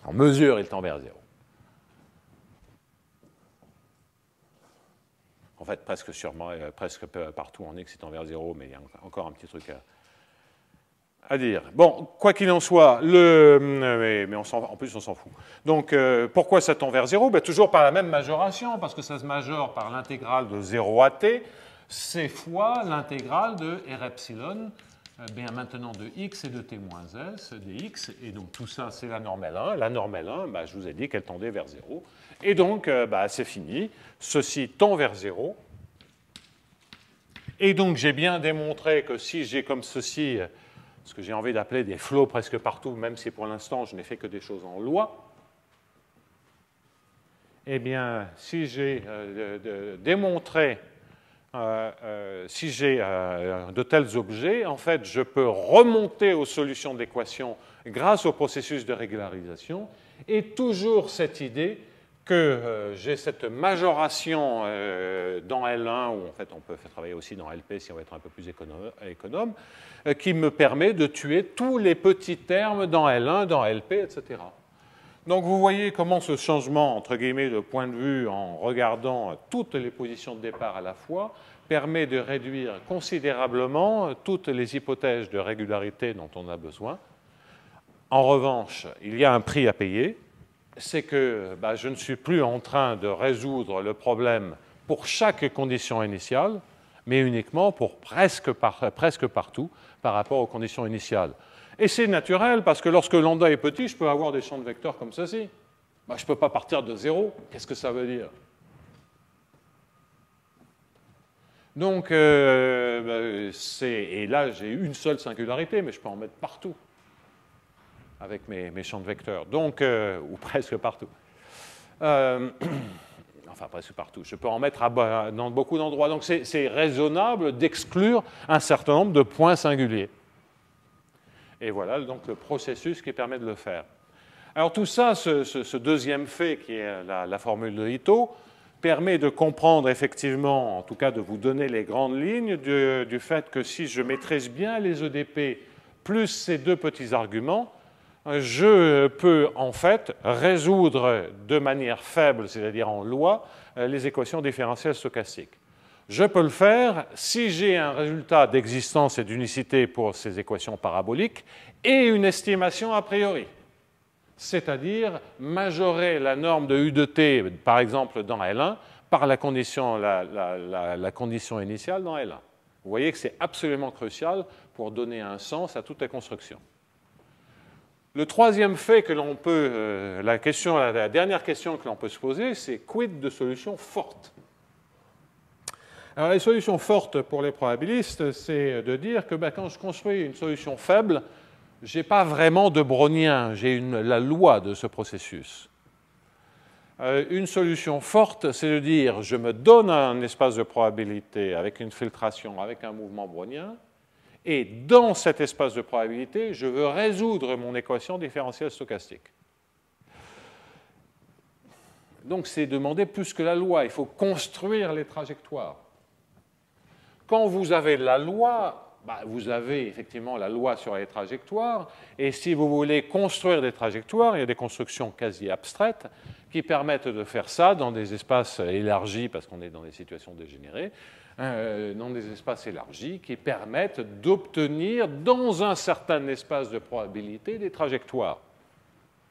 En mesure, il tend vers 0. En fait, presque partout en X, il tend vers 0, mais il y a encore un petit truc à dire. Bon, quoi qu'il en soit, mais en plus, on s'en fout. Donc, pourquoi ça tend vers 0 ? Ben, toujours par la même majoration, parce que ça se majore par l'intégrale de 0 à t, c'est fois l'intégrale de R epsilon, bien maintenant de x et de t moins s, dx, et donc tout ça, c'est la norme L1. La norme L1, ben, je vous ai dit qu'elle tendait vers 0. Et donc, ben, c'est fini. Ceci tend vers 0. Et donc, j'ai bien démontré que si j'ai comme ceci, ce que j'ai envie d'appeler des flots presque partout, même si pour l'instant, je n'ai fait que des choses en loi, eh bien, si j'ai démontré si j'ai de tels objets, en fait, je peux remonter aux solutions d'équation grâce au processus de régularisation, et toujours cette idée que j'ai cette majoration dans L1, où en fait on peut faire travailler aussi dans LP si on veut être un peu plus économe, qui me permet de tuer tous les petits termes dans L1, dans LP, etc. Donc vous voyez comment ce changement, entre guillemets, de point de vue en regardant toutes les positions de départ à la fois, permet de réduire considérablement toutes les hypothèses de régularité dont on a besoin. En revanche, il y a un prix à payer, c'est que je ne suis plus en train de résoudre le problème pour chaque condition initiale, mais uniquement pour presque partout par rapport aux conditions initiales. Et c'est naturel, parce que lorsque lambda est petit, je peux avoir des champs de vecteurs comme ceci. Ben, je ne peux pas partir de 0. Qu'est-ce que ça veut dire? Donc, et là, j'ai une seule singularité, mais je peux en mettre partout avec mes champs de vecteurs. Donc, ou presque partout. Enfin, presque partout. Je peux en mettre dans beaucoup d'endroits. Donc, c'est raisonnable d'exclure un certain nombre de points singuliers. Et voilà donc le processus qui permet de le faire. Alors, tout ça, ce deuxième fait, qui est la formule de Ito, permet de comprendre effectivement, en tout cas de vous donner les grandes lignes du fait que si je maîtrise bien les EDP plus ces deux petits arguments, je peux en fait résoudre de manière faible, c'est-à-dire en loi, les équations différentielles stochastiques. Je peux le faire si j'ai un résultat d'existence et d'unicité pour ces équations paraboliques et une estimation a priori. C'est-à-dire majorer la norme de U de t, par exemple dans L1, par la condition initiale dans L1. Vous voyez que c'est absolument crucial pour donner un sens à toute la construction. Le troisième fait que l'on peut, la dernière question que l'on peut se poser, c'est quid de solutions fortes? Alors les solutions fortes pour les probabilistes, c'est de dire que quand je construis une solution faible, je n'ai pas vraiment de brownien, j'ai la loi de ce processus. Une solution forte, c'est de dire je me donne un espace de probabilité avec une filtration, avec un mouvement brownien, et dans cet espace de probabilité, je veux résoudre mon équation différentielle stochastique. Donc c'est demander plus que la loi, il faut construire les trajectoires. Quand vous avez la loi, vous avez effectivement la loi sur les trajectoires, et si vous voulez construire des trajectoires, il y a des constructions quasi abstraites qui permettent de faire ça dans des espaces élargis, parce qu'on est dans des situations dégénérées, dans des espaces élargis qui permettent d'obtenir dans un certain espace de probabilité des trajectoires,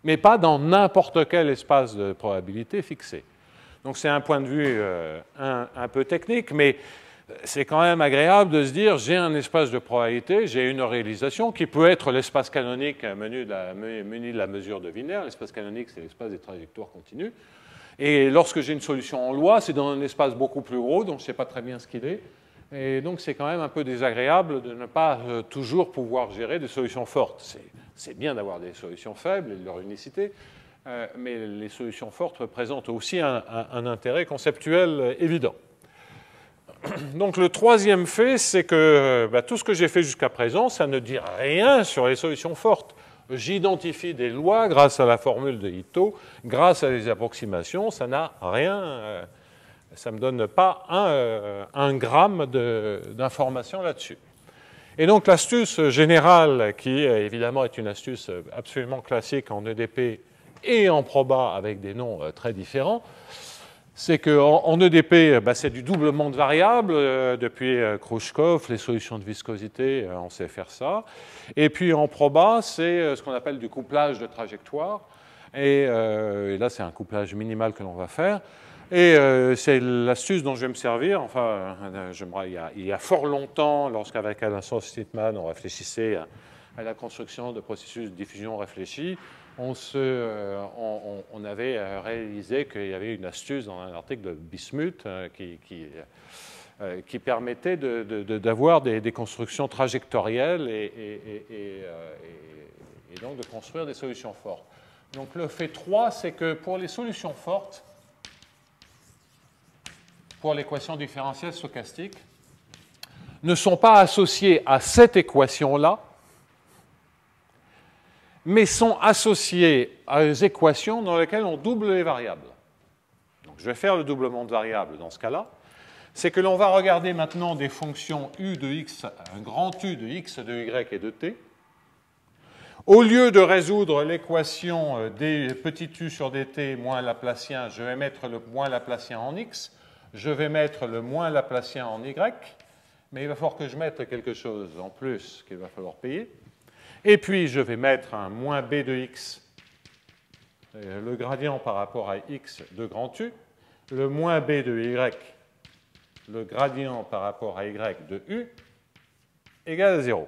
mais pas dans n'importe quel espace de probabilité fixé. Donc c'est un point de vue un peu technique, mais c'est quand même agréable de se dire j'ai un espace de probabilité, j'ai une réalisation qui peut être l'espace canonique muni de la mesure de Wiener. L'espace canonique, c'est l'espace des trajectoires continues. Et lorsque j'ai une solution en loi, c'est dans un espace beaucoup plus gros, donc je ne sais pas très bien ce qu'il est. Et donc c'est quand même un peu désagréable de ne pas toujours pouvoir gérer des solutions fortes. C'est bien d'avoir des solutions faibles et de leur unicité, mais les solutions fortes représentent aussi un intérêt conceptuel évident. Donc le troisième fait, c'est que tout ce que j'ai fait jusqu'à présent, ça ne dit rien sur les solutions fortes. J'identifie des lois grâce à la formule de Ito, grâce à des approximations, ça n'a rien, ça ne me donne pas un gramme d'information là-dessus. Et donc l'astuce générale, qui évidemment est une astuce absolument classique en EDP et en proba avec des noms très différents, c'est qu'en EDP, c'est du doublement de variables. Depuis Khrouchkov, les solutions de viscosité, on sait faire ça. Et puis en proba, c'est ce qu'on appelle du couplage de trajectoire. Et là, c'est un couplage minimal que l'on va faire. Et c'est l'astuce dont je vais me servir. Enfin, il y a fort longtemps, lorsqu'avec Alain Stitman, on réfléchissait à la construction de processus de diffusion réfléchis, on avait réalisé qu'il y avait une astuce dans un article de Bismuth qui permettait d'avoir des constructions trajectorielles et donc de construire des solutions fortes. Donc le fait 3, c'est que pour les solutions fortes, pour l'équation différentielle stochastique, ne sont pas associées à cette équation-là, mais sont associées à des équations dans lesquelles on double les variables. Donc, je vais faire le doublement de variables dans ce cas-là. C'est que l'on va regarder maintenant des fonctions u de x, un grand U de x, de y et de t. Au lieu de résoudre l'équation des petit u sur dt moins laplacien, je vais mettre le moins laplacien en x, je vais mettre le moins laplacien en y, mais il va falloir que je mette quelque chose en plus qu'il va falloir payer. Et puis, je vais mettre un moins b de x, le gradient par rapport à x de grand U, le moins b de y, le gradient par rapport à y de u, égale à 0.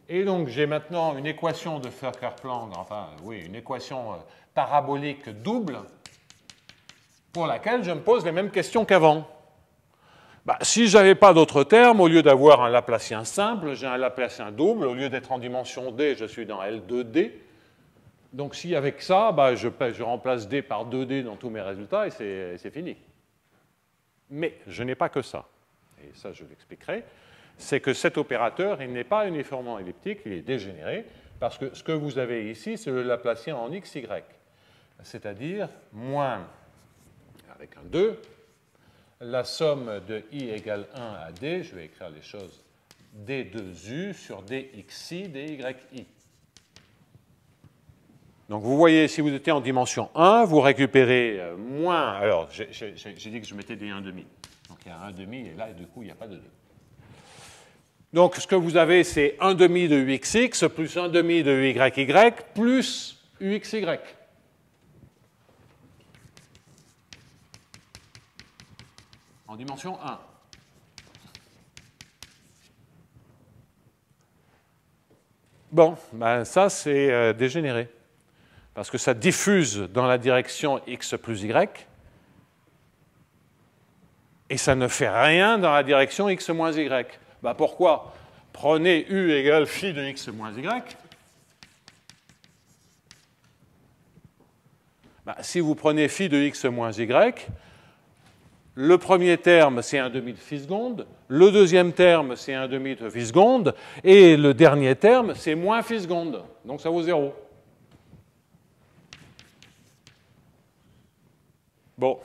Et donc, j'ai maintenant une équation de Fokker-Planck, enfin, oui, une équation parabolique double, pour laquelle je me pose les mêmes questions qu'avant. Bah, si je n'avais pas d'autres termes, au lieu d'avoir un Laplacien simple, j'ai un Laplacien double. Au lieu d'être en dimension D, je suis dans L2D. Donc, si avec ça, bah, je remplace D par 2D dans tous mes résultats et c'est fini. Mais je n'ai pas que ça. Et ça, je l'expliquerai. C'est que cet opérateur, il n'est pas uniformément elliptique, il est dégénéré, parce que ce que vous avez ici, c'est le Laplacien en XY. C'est-à-dire moins, avec un 2, la somme de I égale 1 à D, je vais écrire les choses, D2U sur DXI, DYI. Donc vous voyez, si vous étiez en dimension 1, vous récupérez moins, alors j'ai dit que je mettais des 1,5. Donc il y a un 1,5 et là, du coup, il n'y a pas de 2. Donc ce que vous avez, c'est 1,5 de UXX plus 1,5 de UYY plus UXY. En dimension 1. Bon, ben ça c'est dégénéré. Parce que ça diffuse dans la direction x plus y, et ça ne fait rien dans la direction x moins y. Ben pourquoi? Prenez u égale phi de x moins y. Ben, si vous prenez phi de x moins y, le premier terme, c'est 1,5 de phi seconde, le deuxième terme, c'est 1,5 de phi seconde, et le dernier terme, c'est moins phi seconde. Donc ça vaut 0. Bon,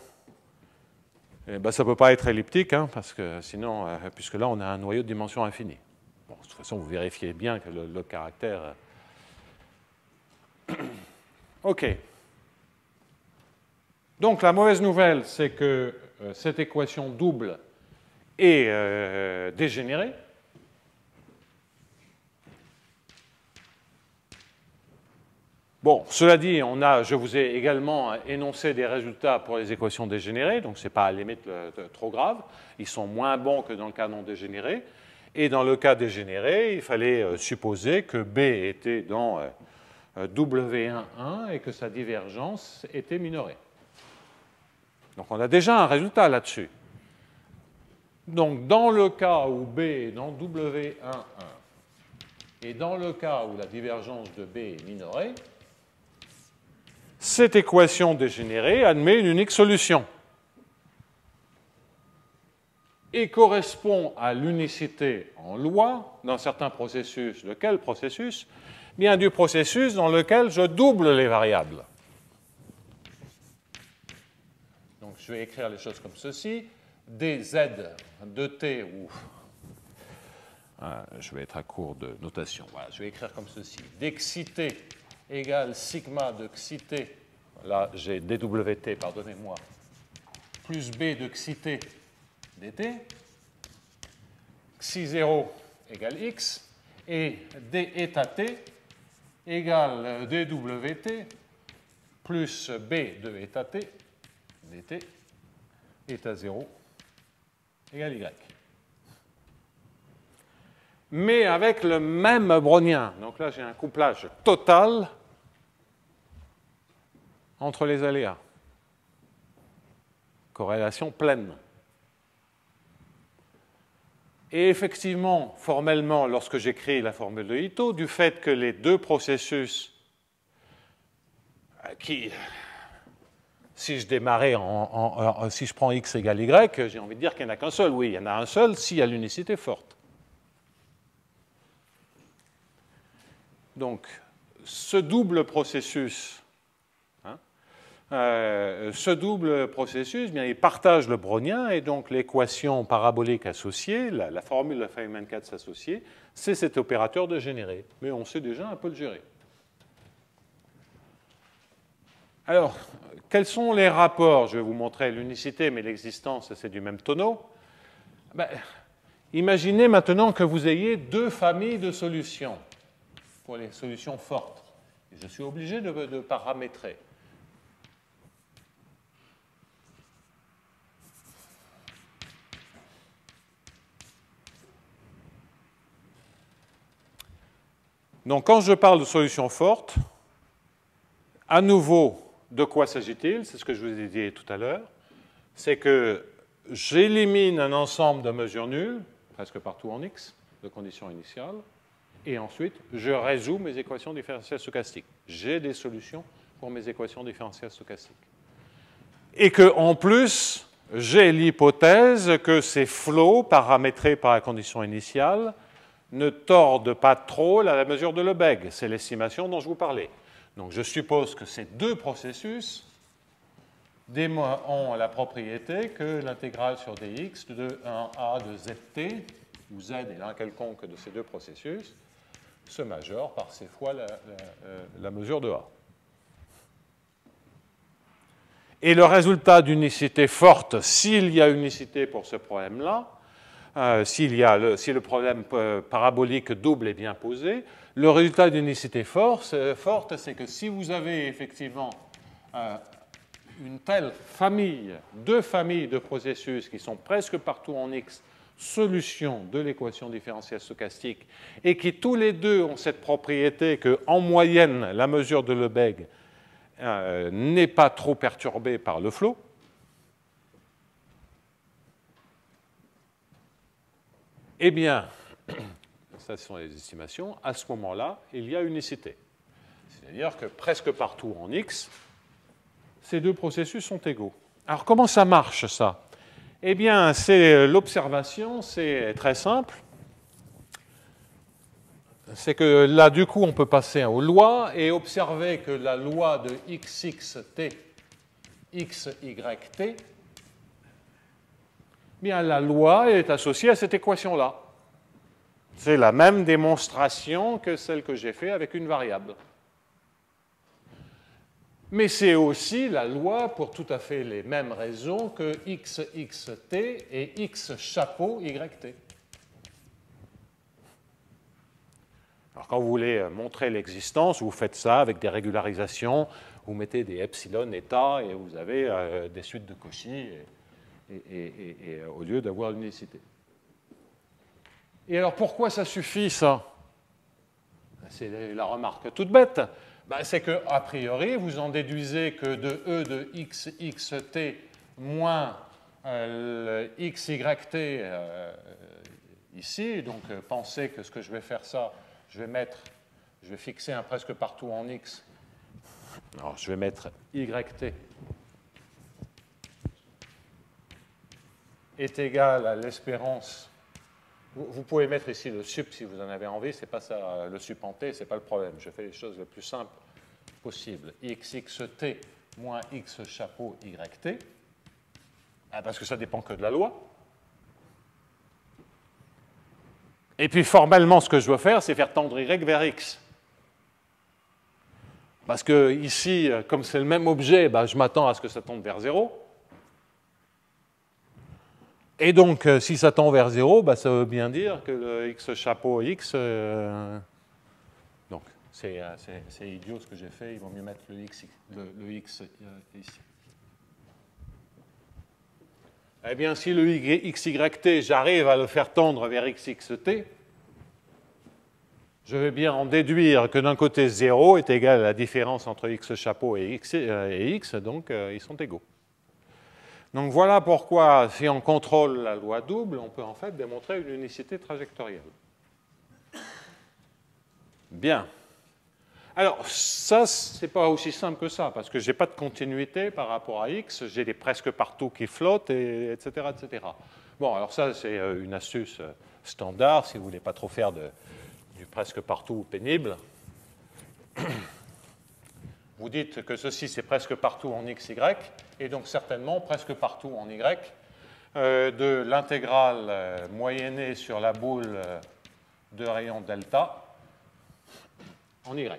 eh ben, ça ne peut pas être elliptique, hein, parce que sinon, puisque là, on a un noyau de dimension infinie. Bon, de toute façon, vous vérifiez bien que le caractère... OK. Donc, la mauvaise nouvelle, c'est que cette équation double est dégénérée. Bon, cela dit, je vous ai également énoncé des résultats pour les équations dégénérées, donc ce n'est pas à la limite trop grave. Ils sont moins bons que dans le cas non dégénéré. Et dans le cas dégénéré, il fallait supposer que B était dans W11 et que sa divergence était minorée. Donc on a déjà un résultat là-dessus. Donc dans le cas où B est dans W11 et dans le cas où la divergence de B est minorée, cette équation dégénérée admet une unique solution et correspond à l'unicité en loi dans certains processus. De quel processus? Bien du processus dans lequel je double les variables. Donc je vais écrire les choses comme ceci. dz de t, ou je vais être à court de notation. Voilà, je vais écrire comme ceci. Dxit égale sigma de xit, là j'ai dwt, pardonnez-moi, plus b de xit dt, xi0 égale x, et d eta t égale dwt plus b de eta t dt, eta 0 égale y. Mais avec le même brownien. Donc là, j'ai un couplage total entre les aléas. Corrélation pleine. Et effectivement, formellement, lorsque j'écris la formule de Ito, du fait que les deux processus qui, si je démarrais si je prends x égale y, j'ai envie de dire qu'il n'y en a qu'un seul. Oui, il y en a un seul s'il y a l'unicité forte. Donc, ce double processus, bien, il partage le brownien, et donc l'équation parabolique associée, la formule de Feynman-Katz associée, c'est cet opérateur dégénéré. Mais on sait déjà un peu le gérer. Alors, quels sont les rapports? Je vais vous montrer l'unicité, mais l'existence, c'est du même tonneau. Ben, imaginez maintenant que vous ayez deux familles de solutions pour les solutions fortes. Et je suis obligé de paramétrer. Donc, quand je parle de solution forte, à nouveau, de quoi s'agit-il? C'est ce que je vous ai dit tout à l'heure. C'est que j'élimine un ensemble de mesures nulles, presque partout en X, de conditions initiales, et ensuite, je résous mes équations différentielles stochastiques. J'ai des solutions pour mes équations différentielles stochastiques. Et qu'en plus, j'ai l'hypothèse que ces flots paramétrés par la condition initiale ne tordent pas trop la mesure de Lebesgue. C'est l'estimation dont je vous parlais. Donc je suppose que ces deux processus ont la propriété que l'intégrale sur dx de 1a de zt, où z est l'un quelconque de ces deux processus, se majore par c fois la mesure de a. Et le résultat d'unicité forte, s'il y a unicité pour ce problème-là, si le problème parabolique double est bien posé, le résultat d'unicité forte, c'est que si vous avez effectivement une telle famille, deux familles de processus qui sont presque partout en X, solution de l'équation différentielle stochastique, et qui tous les deux ont cette propriété qu'en moyenne, la mesure de Lebesgue n'est pas trop perturbée par le flot, eh bien, ça ce sont les estimations, à ce moment-là, il y a unicité. C'est-à-dire que presque partout en X, ces deux processus sont égaux. Alors comment ça marche, ça? Eh bien, c'est l'observation, c'est très simple. C'est que là, du coup, on peut passer aux lois et observer que la loi de xxt, xyt, bien, la loi est associée à cette équation-là. C'est la même démonstration que celle que j'ai faite avec une variable. Mais c'est aussi la loi pour tout à fait les mêmes raisons que xxt et x chapeau yt. Alors quand vous voulez montrer l'existence, vous faites ça avec des régularisations, vous mettez des epsilon état et vous avez des suites de Cauchy et au lieu d'avoir l'unicité. Et alors pourquoi ça suffit, ça? C'est la remarque toute bête. Ben, c'est qu'a priori, vous en déduisez que de E de xxt moins xyt ici. Donc pensez que ce que je vais faire ça, je vais fixer un presque partout en X. Alors je vais mettre yt est égal à l'espérance. Vous pouvez mettre ici le sup si vous en avez envie, c'est pas ça, le sup en t, c'est pas le problème. Je fais les choses les plus simples possibles. xxt moins x chapeau yt, parce que ça dépend que de la loi. Et puis formellement, ce que je dois faire, c'est faire tendre y vers x. Parce que ici, comme c'est le même objet, ben, je m'attends à ce que ça tende vers 0. Et donc, si ça tend vers 0, bah, ça veut bien dire que le x chapeau x... donc, c'est idiot ce que j'ai fait, il vaut mieux mettre le x ici. Eh bien, si le xyt, j'arrive à le faire tendre vers xxt, je vais bien en déduire que d'un côté 0 est égal à la différence entre x chapeau et x, donc ils sont égaux. Donc voilà pourquoi, si on contrôle la loi double, on peut en fait démontrer une unicité trajectorielle. Bien. Alors, ça, c'est pas aussi simple que ça, parce que je n'ai pas de continuité par rapport à x, j'ai des presque partout qui flottent, etc., etc. Bon, alors ça, c'est une astuce standard, si vous ne voulez pas trop faire du presque partout pénible. Vous dites que ceci, c'est presque partout en xy, et donc certainement presque partout en y, de l'intégrale moyennée sur la boule de rayon delta en y.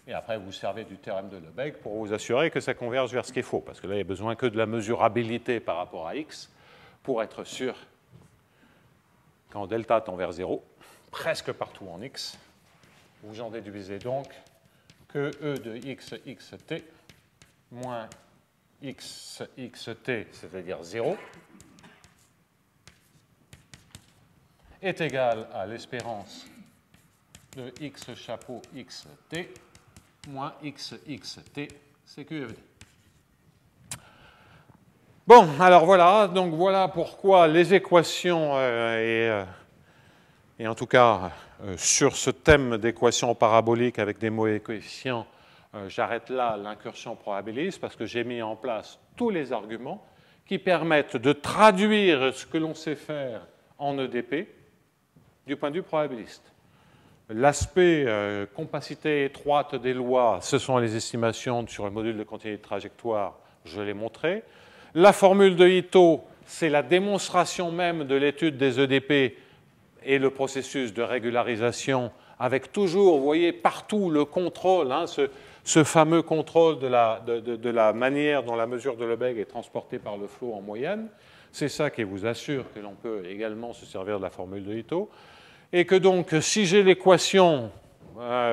Et après, vous servez du théorème de Lebesgue pour vous assurer que ça converge vers ce qu'il faut, parce que là, il n'y a besoin que de la mesurabilité par rapport à x pour être sûr quand delta tend vers 0, presque partout en x, vous en déduisez donc que E de xyt moins xyt, c'est-à-dire 0, est égal à l'espérance de x chapeau xt moins xxt CQFD. Bon, alors voilà, donc voilà pourquoi les équations, et en tout cas sur ce thème d'équations paraboliques avec des mots et coefficients, j'arrête là l'incursion probabiliste parce que j'ai mis en place tous les arguments qui permettent de traduire ce que l'on sait faire en EDP du point de vue probabiliste. L'aspect compacité étroite des lois, ce sont les estimations sur le module de continuité de trajectoire, je l'ai montré. La formule de Ito, c'est la démonstration même de l'étude des EDP et le processus de régularisation avec toujours, vous voyez, partout le contrôle, hein, ce fameux contrôle de la manière dont la mesure de Lebesgue est transportée par le flot en moyenne. C'est ça qui vous assure que l'on peut également se servir de la formule de Ito. Et que donc, si j'ai l'équation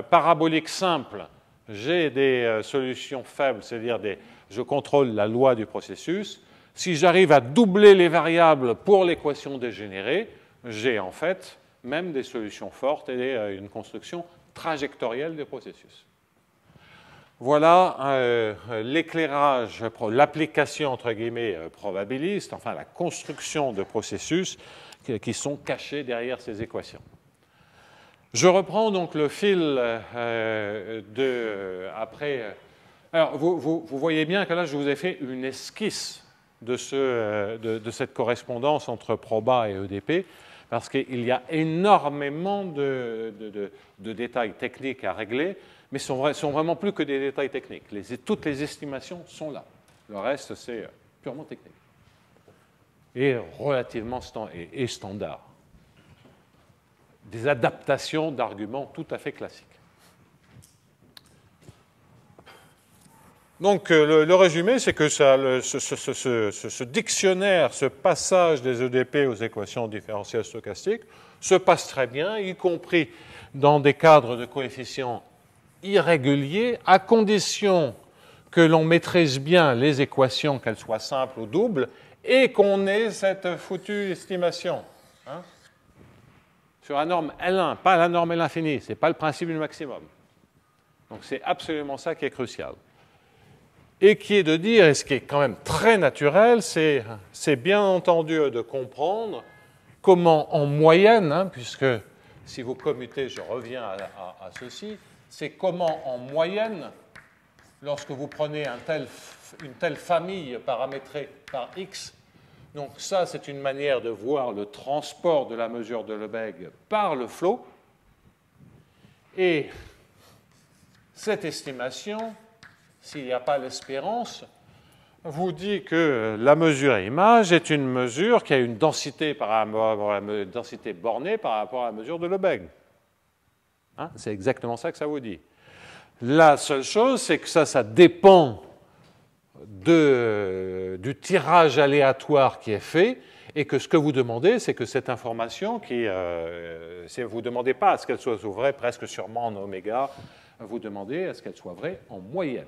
parabolique simple, j'ai des solutions faibles, c'est-à-dire je contrôle la loi du processus. Si j'arrive à doubler les variables pour l'équation dégénérée, j'ai en fait même des solutions fortes et une construction trajectorielle des processus. Voilà l'éclairage, l'application entre guillemets probabiliste, enfin la construction de processus qui sont cachés derrière ces équations. Je reprends donc le fil après. Alors, vous voyez bien que là, je vous ai fait une esquisse de cette correspondance entre proba et EDP, parce qu'il y a énormément de détails techniques à régler, mais sont vraiment plus que des détails techniques. Toutes les estimations sont là. Le reste, c'est purement technique. Et relativement standard. Des adaptations d'arguments tout à fait classiques. Donc, le résumé, c'est que ce dictionnaire, ce passage des EDP aux équations différentielles stochastiques se passe très bien, y compris dans des cadres de coefficients irréguliers, à condition que l'on maîtrise bien les équations, qu'elles soient simples ou doubles, et qu'on ait cette foutue estimation. Hein, sur la norme L1, pas la norme L infini, ce n'est pas le principe du maximum. Donc c'est absolument ça qui est crucial. Et qui est de dire, et ce qui est quand même très naturel, c'est bien entendu de comprendre comment en moyenne, hein, puisque si vous commutez, je reviens à ceci, c'est comment en moyenne, lorsque vous prenez une telle famille paramétrée par x, donc ça c'est une manière de voir le transport de la mesure de Lebesgue par le flot, et cette estimation, s'il n'y a pas l'espérance, vous dit que la mesure image est une mesure qui a une densité par rapport à la densité bornée par rapport à la mesure de Lebesgue. Hein, c'est exactement ça que ça vous dit. La seule chose, c'est que ça dépend du tirage aléatoire qui est fait, et que ce que vous demandez, c'est que cette information, vous ne demandez pas à ce qu'elle soit vraie presque sûrement en oméga, vous demandez à ce qu'elle soit vraie en moyenne.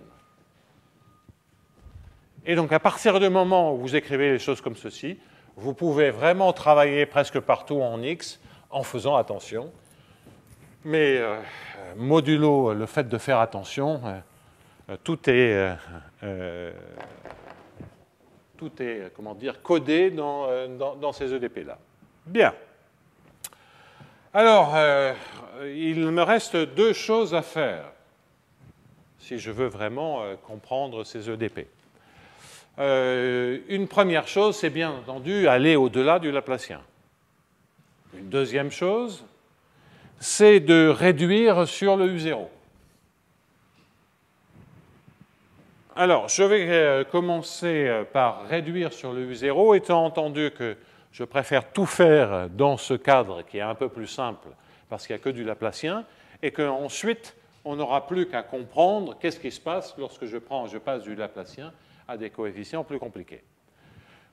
Et donc, à partir du moment où vous écrivez les choses comme ceci, vous pouvez vraiment travailler presque partout en X en faisant attention. Mais modulo le fait de faire attention, tout est comment dire, codé dans ces EDP-là. Bien. Alors, il me reste deux choses à faire si je veux vraiment comprendre ces EDP. Une première chose, c'est bien entendu aller au-delà du Laplacien. Une deuxième chose, c'est de réduire sur le U0. Alors, je vais commencer par réduire sur le U0, étant entendu que je préfère tout faire dans ce cadre qui est un peu plus simple, parce qu'il n'y a que du Laplacien, et qu'ensuite, on n'aura plus qu'à comprendre qu'est-ce qui se passe lorsque je passe du Laplacien à des coefficients plus compliqués.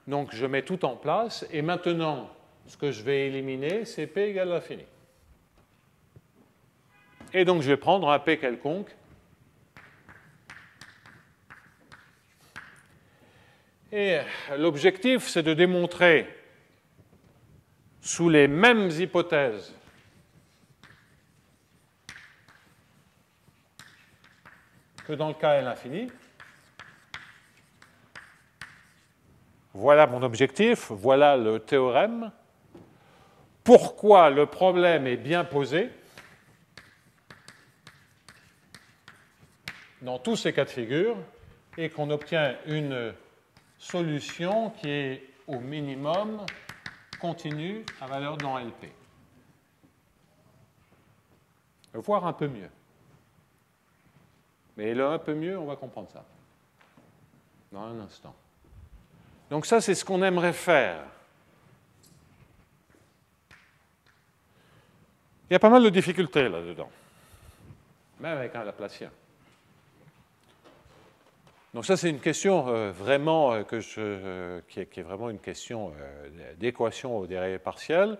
Donc, je mets tout en place, et maintenant, ce que je vais éliminer, c'est P égale l'infini. Et donc, je vais prendre un P quelconque. Et l'objectif, c'est de démontrer sous les mêmes hypothèses que dans le cas L infini. Voilà mon objectif, voilà le théorème. Pourquoi le problème est bien posé dans tous ces cas de figure et qu'on obtient une solution qui est au minimum continue à valeur dans LP. Voire un peu mieux. Mais le un peu mieux, on va comprendre ça dans un instant. Donc ça, c'est ce qu'on aimerait faire. Il y a pas mal de difficultés là-dedans, même avec un Laplacien. Donc ça, c'est une question vraiment qui est vraiment une question d'équation au dérivé partiel.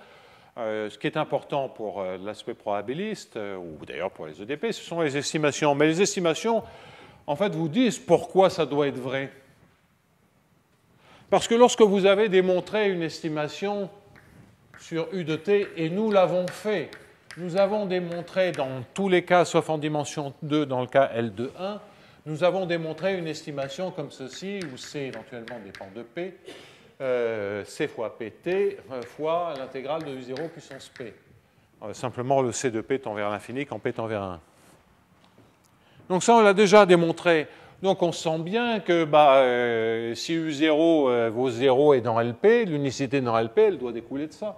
Ce qui est important pour l'aspect probabiliste, ou d'ailleurs pour les EDP, ce sont les estimations. Mais les estimations, en fait, vous disent pourquoi ça doit être vrai. Parce que lorsque vous avez démontré une estimation sur U de t, et nous l'avons fait, nous avons démontré dans tous les cas, sauf en dimension 2, dans le cas L de 1, nous avons démontré une estimation comme ceci, où C éventuellement dépend de P, C fois PT fois l'intégrale de U0 puissance P. Simplement, le C de P tend vers l'infini quand P tend vers 1. Donc ça, on l'a déjà démontré. Donc on sent bien que si U0 vaut 0 et dans LP, l'unicité dans LP, elle doit découler de ça.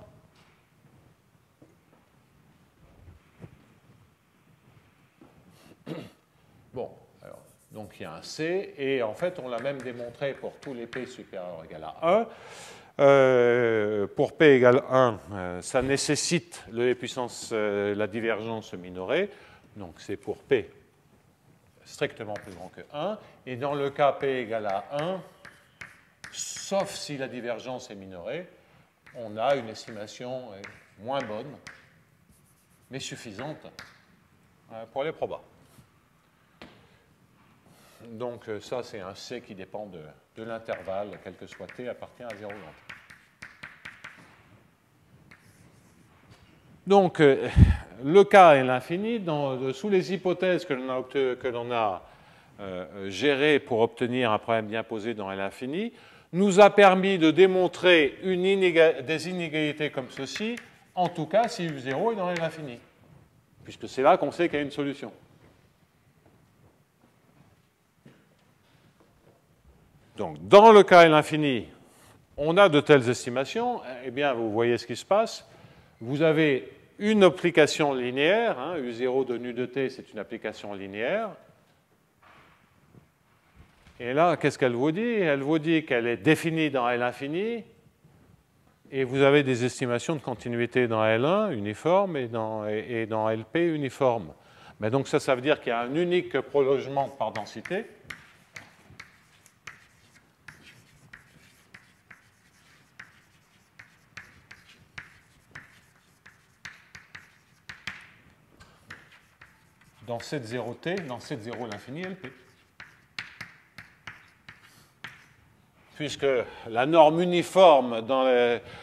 Bon, alors, donc il y a un C, et en fait on l'a même démontré pour tous les P supérieurs ou égal à 1. Pour P égale 1, ça nécessite le puissance, la divergence minorée, donc c'est pour P strictement plus grand que 1, et dans le cas P égale à 1, sauf si la divergence est minorée, on a une estimation moins bonne, mais suffisante pour les probas. Donc ça, c'est un C qui dépend de l'intervalle, quel que soit T, appartient à 0 dans T. Donc, le cas est l'infini. Sous les hypothèses que l'on a gérées pour obtenir un problème bien posé dans l'infini, nous a permis de démontrer des inégalités comme ceci, en tout cas si U0 est dans l'infini, puisque c'est là qu'on sait qu'il y a une solution. Donc, dans le cas l'infini, on a de telles estimations. Eh bien, vous voyez ce qui se passe. Vous avez une application linéaire, U0 de nu de t, c'est une application linéaire. Et là, qu'est-ce qu'elle vous dit? Elle vous dit qu'elle est définie dans L infini, et vous avez des estimations de continuité dans L1 uniforme et dans LP uniforme. Mais donc ça veut dire qu'il y a un unique prolongement par densité. Dans Z0t, dans Z0 l'infini LP. Puisque la norme uniforme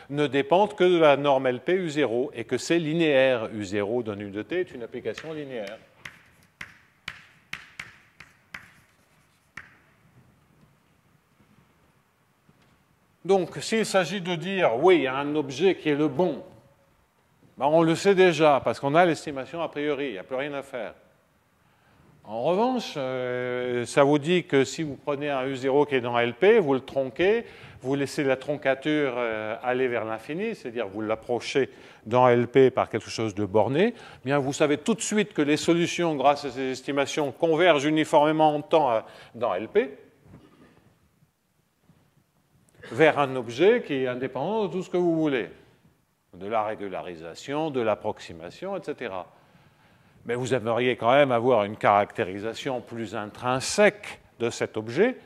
ne dépend que de la norme LP U0 et que c'est linéaire. U0 donne U de t est une application linéaire. Donc, s'il s'agit de dire, oui, il y a un objet qui est le bon, on le sait déjà, parce qu'on a l'estimation a priori, il n'y a plus rien à faire. En revanche, ça vous dit que si vous prenez un U0 qui est dans LP, vous le tronquez, vous laissez la troncature aller vers l'infini, c'est-à-dire vous l'approchez dans LP par quelque chose de borné, bien vous savez tout de suite que les solutions, grâce à ces estimations, convergent uniformément en temps dans LP vers un objet qui est indépendant de tout ce que vous voulez, de la régularisation, de l'approximation, etc. Mais vous aimeriez quand même avoir une caractérisation plus intrinsèque de cet objet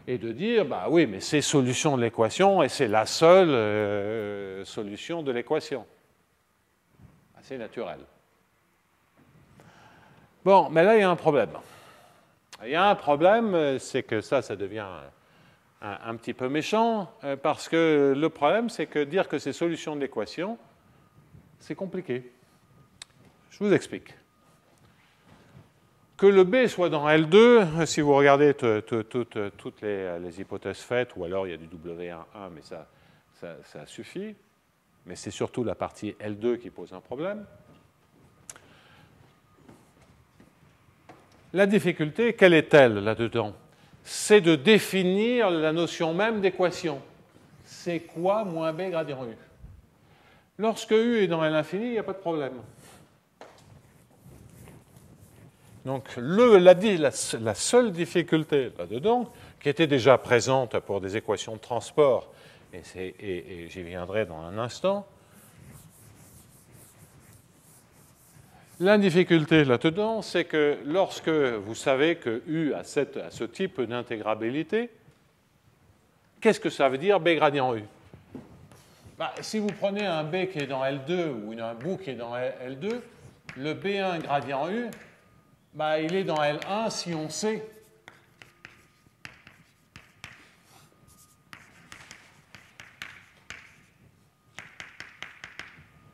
et de dire, bah oui, mais c'est solution de l'équation et c'est la seule solution de l'équation. Assez naturel. Bon, mais là, il y a un problème. Il y a un problème, c'est que ça devient un petit peu méchant, parce que le problème, c'est que dire que c'est solution de l'équation, c'est compliqué. Je vous explique. Que le B soit dans L2, si vous regardez toutes les hypothèses faites, ou alors il y a du W11, mais ça suffit. Mais c'est surtout la partie L2 qui pose un problème. La difficulté, quelle est-elle là-dedans? C'est de définir la notion même d'équation. C'est quoi moins B gradient U? Lorsque U est dans L infini, il n'y a pas de problème. Donc la seule difficulté là-dedans, qui était déjà présente pour des équations de transport, et j'y viendrai dans un instant, la difficulté là-dedans, c'est que lorsque vous savez que U a ce type d'intégrabilité, qu'est-ce que ça veut dire B gradient U? Si vous prenez un B qui est dans L2 ou un bout qui est dans L2, le B1 gradient U, il est dans L1 si on sait.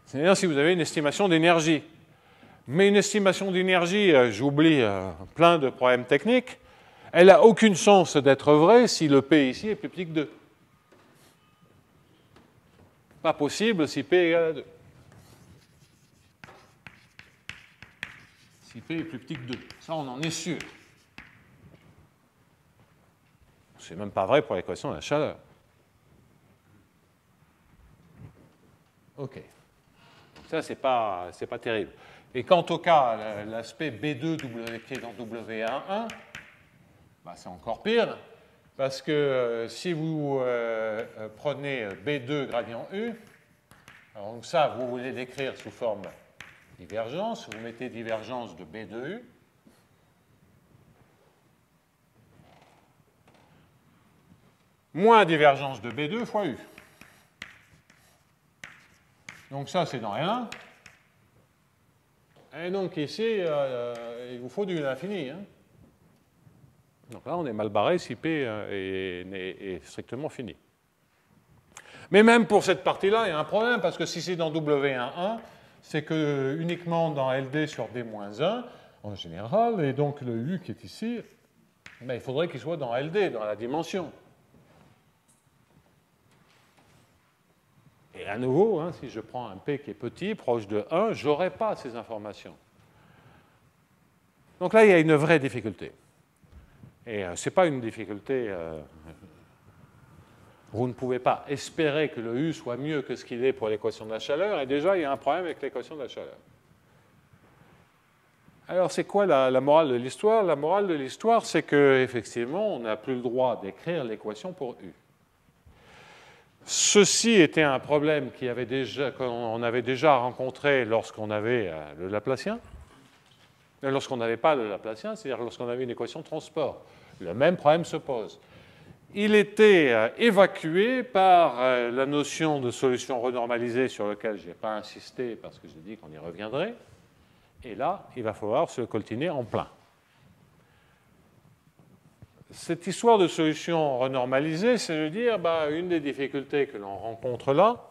C'est-à-dire si vous avez une estimation d'énergie. Mais une estimation d'énergie, j'oublie plein de problèmes techniques, elle n'a aucune chance d'être vraie si le P ici est plus petit que 2. Pas possible si P égale à 2. Si P est plus petit que 2. Ça, on en est sûr. C'est même pas vrai pour l'équation de la chaleur. OK. Ça, c'est pas terrible. Et quant au cas, l'aspect B2 qui est dans W11, c'est encore pire, parce que si vous prenez B2 gradient U, alors donc ça, vous voulez l'écrire sous forme divergence, vous mettez divergence de B de U, moins divergence de B2 fois U. Donc ça, c'est dans L1. Et donc ici, il vous faut du l'infini. Hein. Donc là, on est mal barré si P est strictement fini. Mais même pour cette partie-là, il y a un problème, parce que si c'est dans W11, c'est que uniquement dans LD sur D-1 en général, et donc le U qui est ici, il faudrait qu'il soit dans LD, dans la dimension. Et à nouveau, si je prends un P qui est petit, proche de 1, je n'aurai pas ces informations. Donc là, il y a une vraie difficulté. Et ce n'est pas une difficulté... vous ne pouvez pas espérer que le U soit mieux que ce qu'il est pour l'équation de la chaleur, et déjà, il y a un problème avec l'équation de la chaleur. Alors, c'est quoi la morale de l'histoire? La morale de l'histoire, c'est qu'effectivement, on n'a plus le droit d'écrire l'équation pour U. Ceci était un problème qu'on avait déjà rencontré lorsqu'on avait le Laplacien, lorsqu'on n'avait pas le Laplacien, c'est-à-dire lorsqu'on avait une équation de transport. Le même problème se pose. Il était évacué par la notion de solution renormalisée sur laquelle je n'ai pas insisté parce que j'ai dit qu'on y reviendrait. Et là, il va falloir se coltiner en plein. Cette histoire de solution renormalisée, c'est de dire, une des difficultés que l'on rencontre là,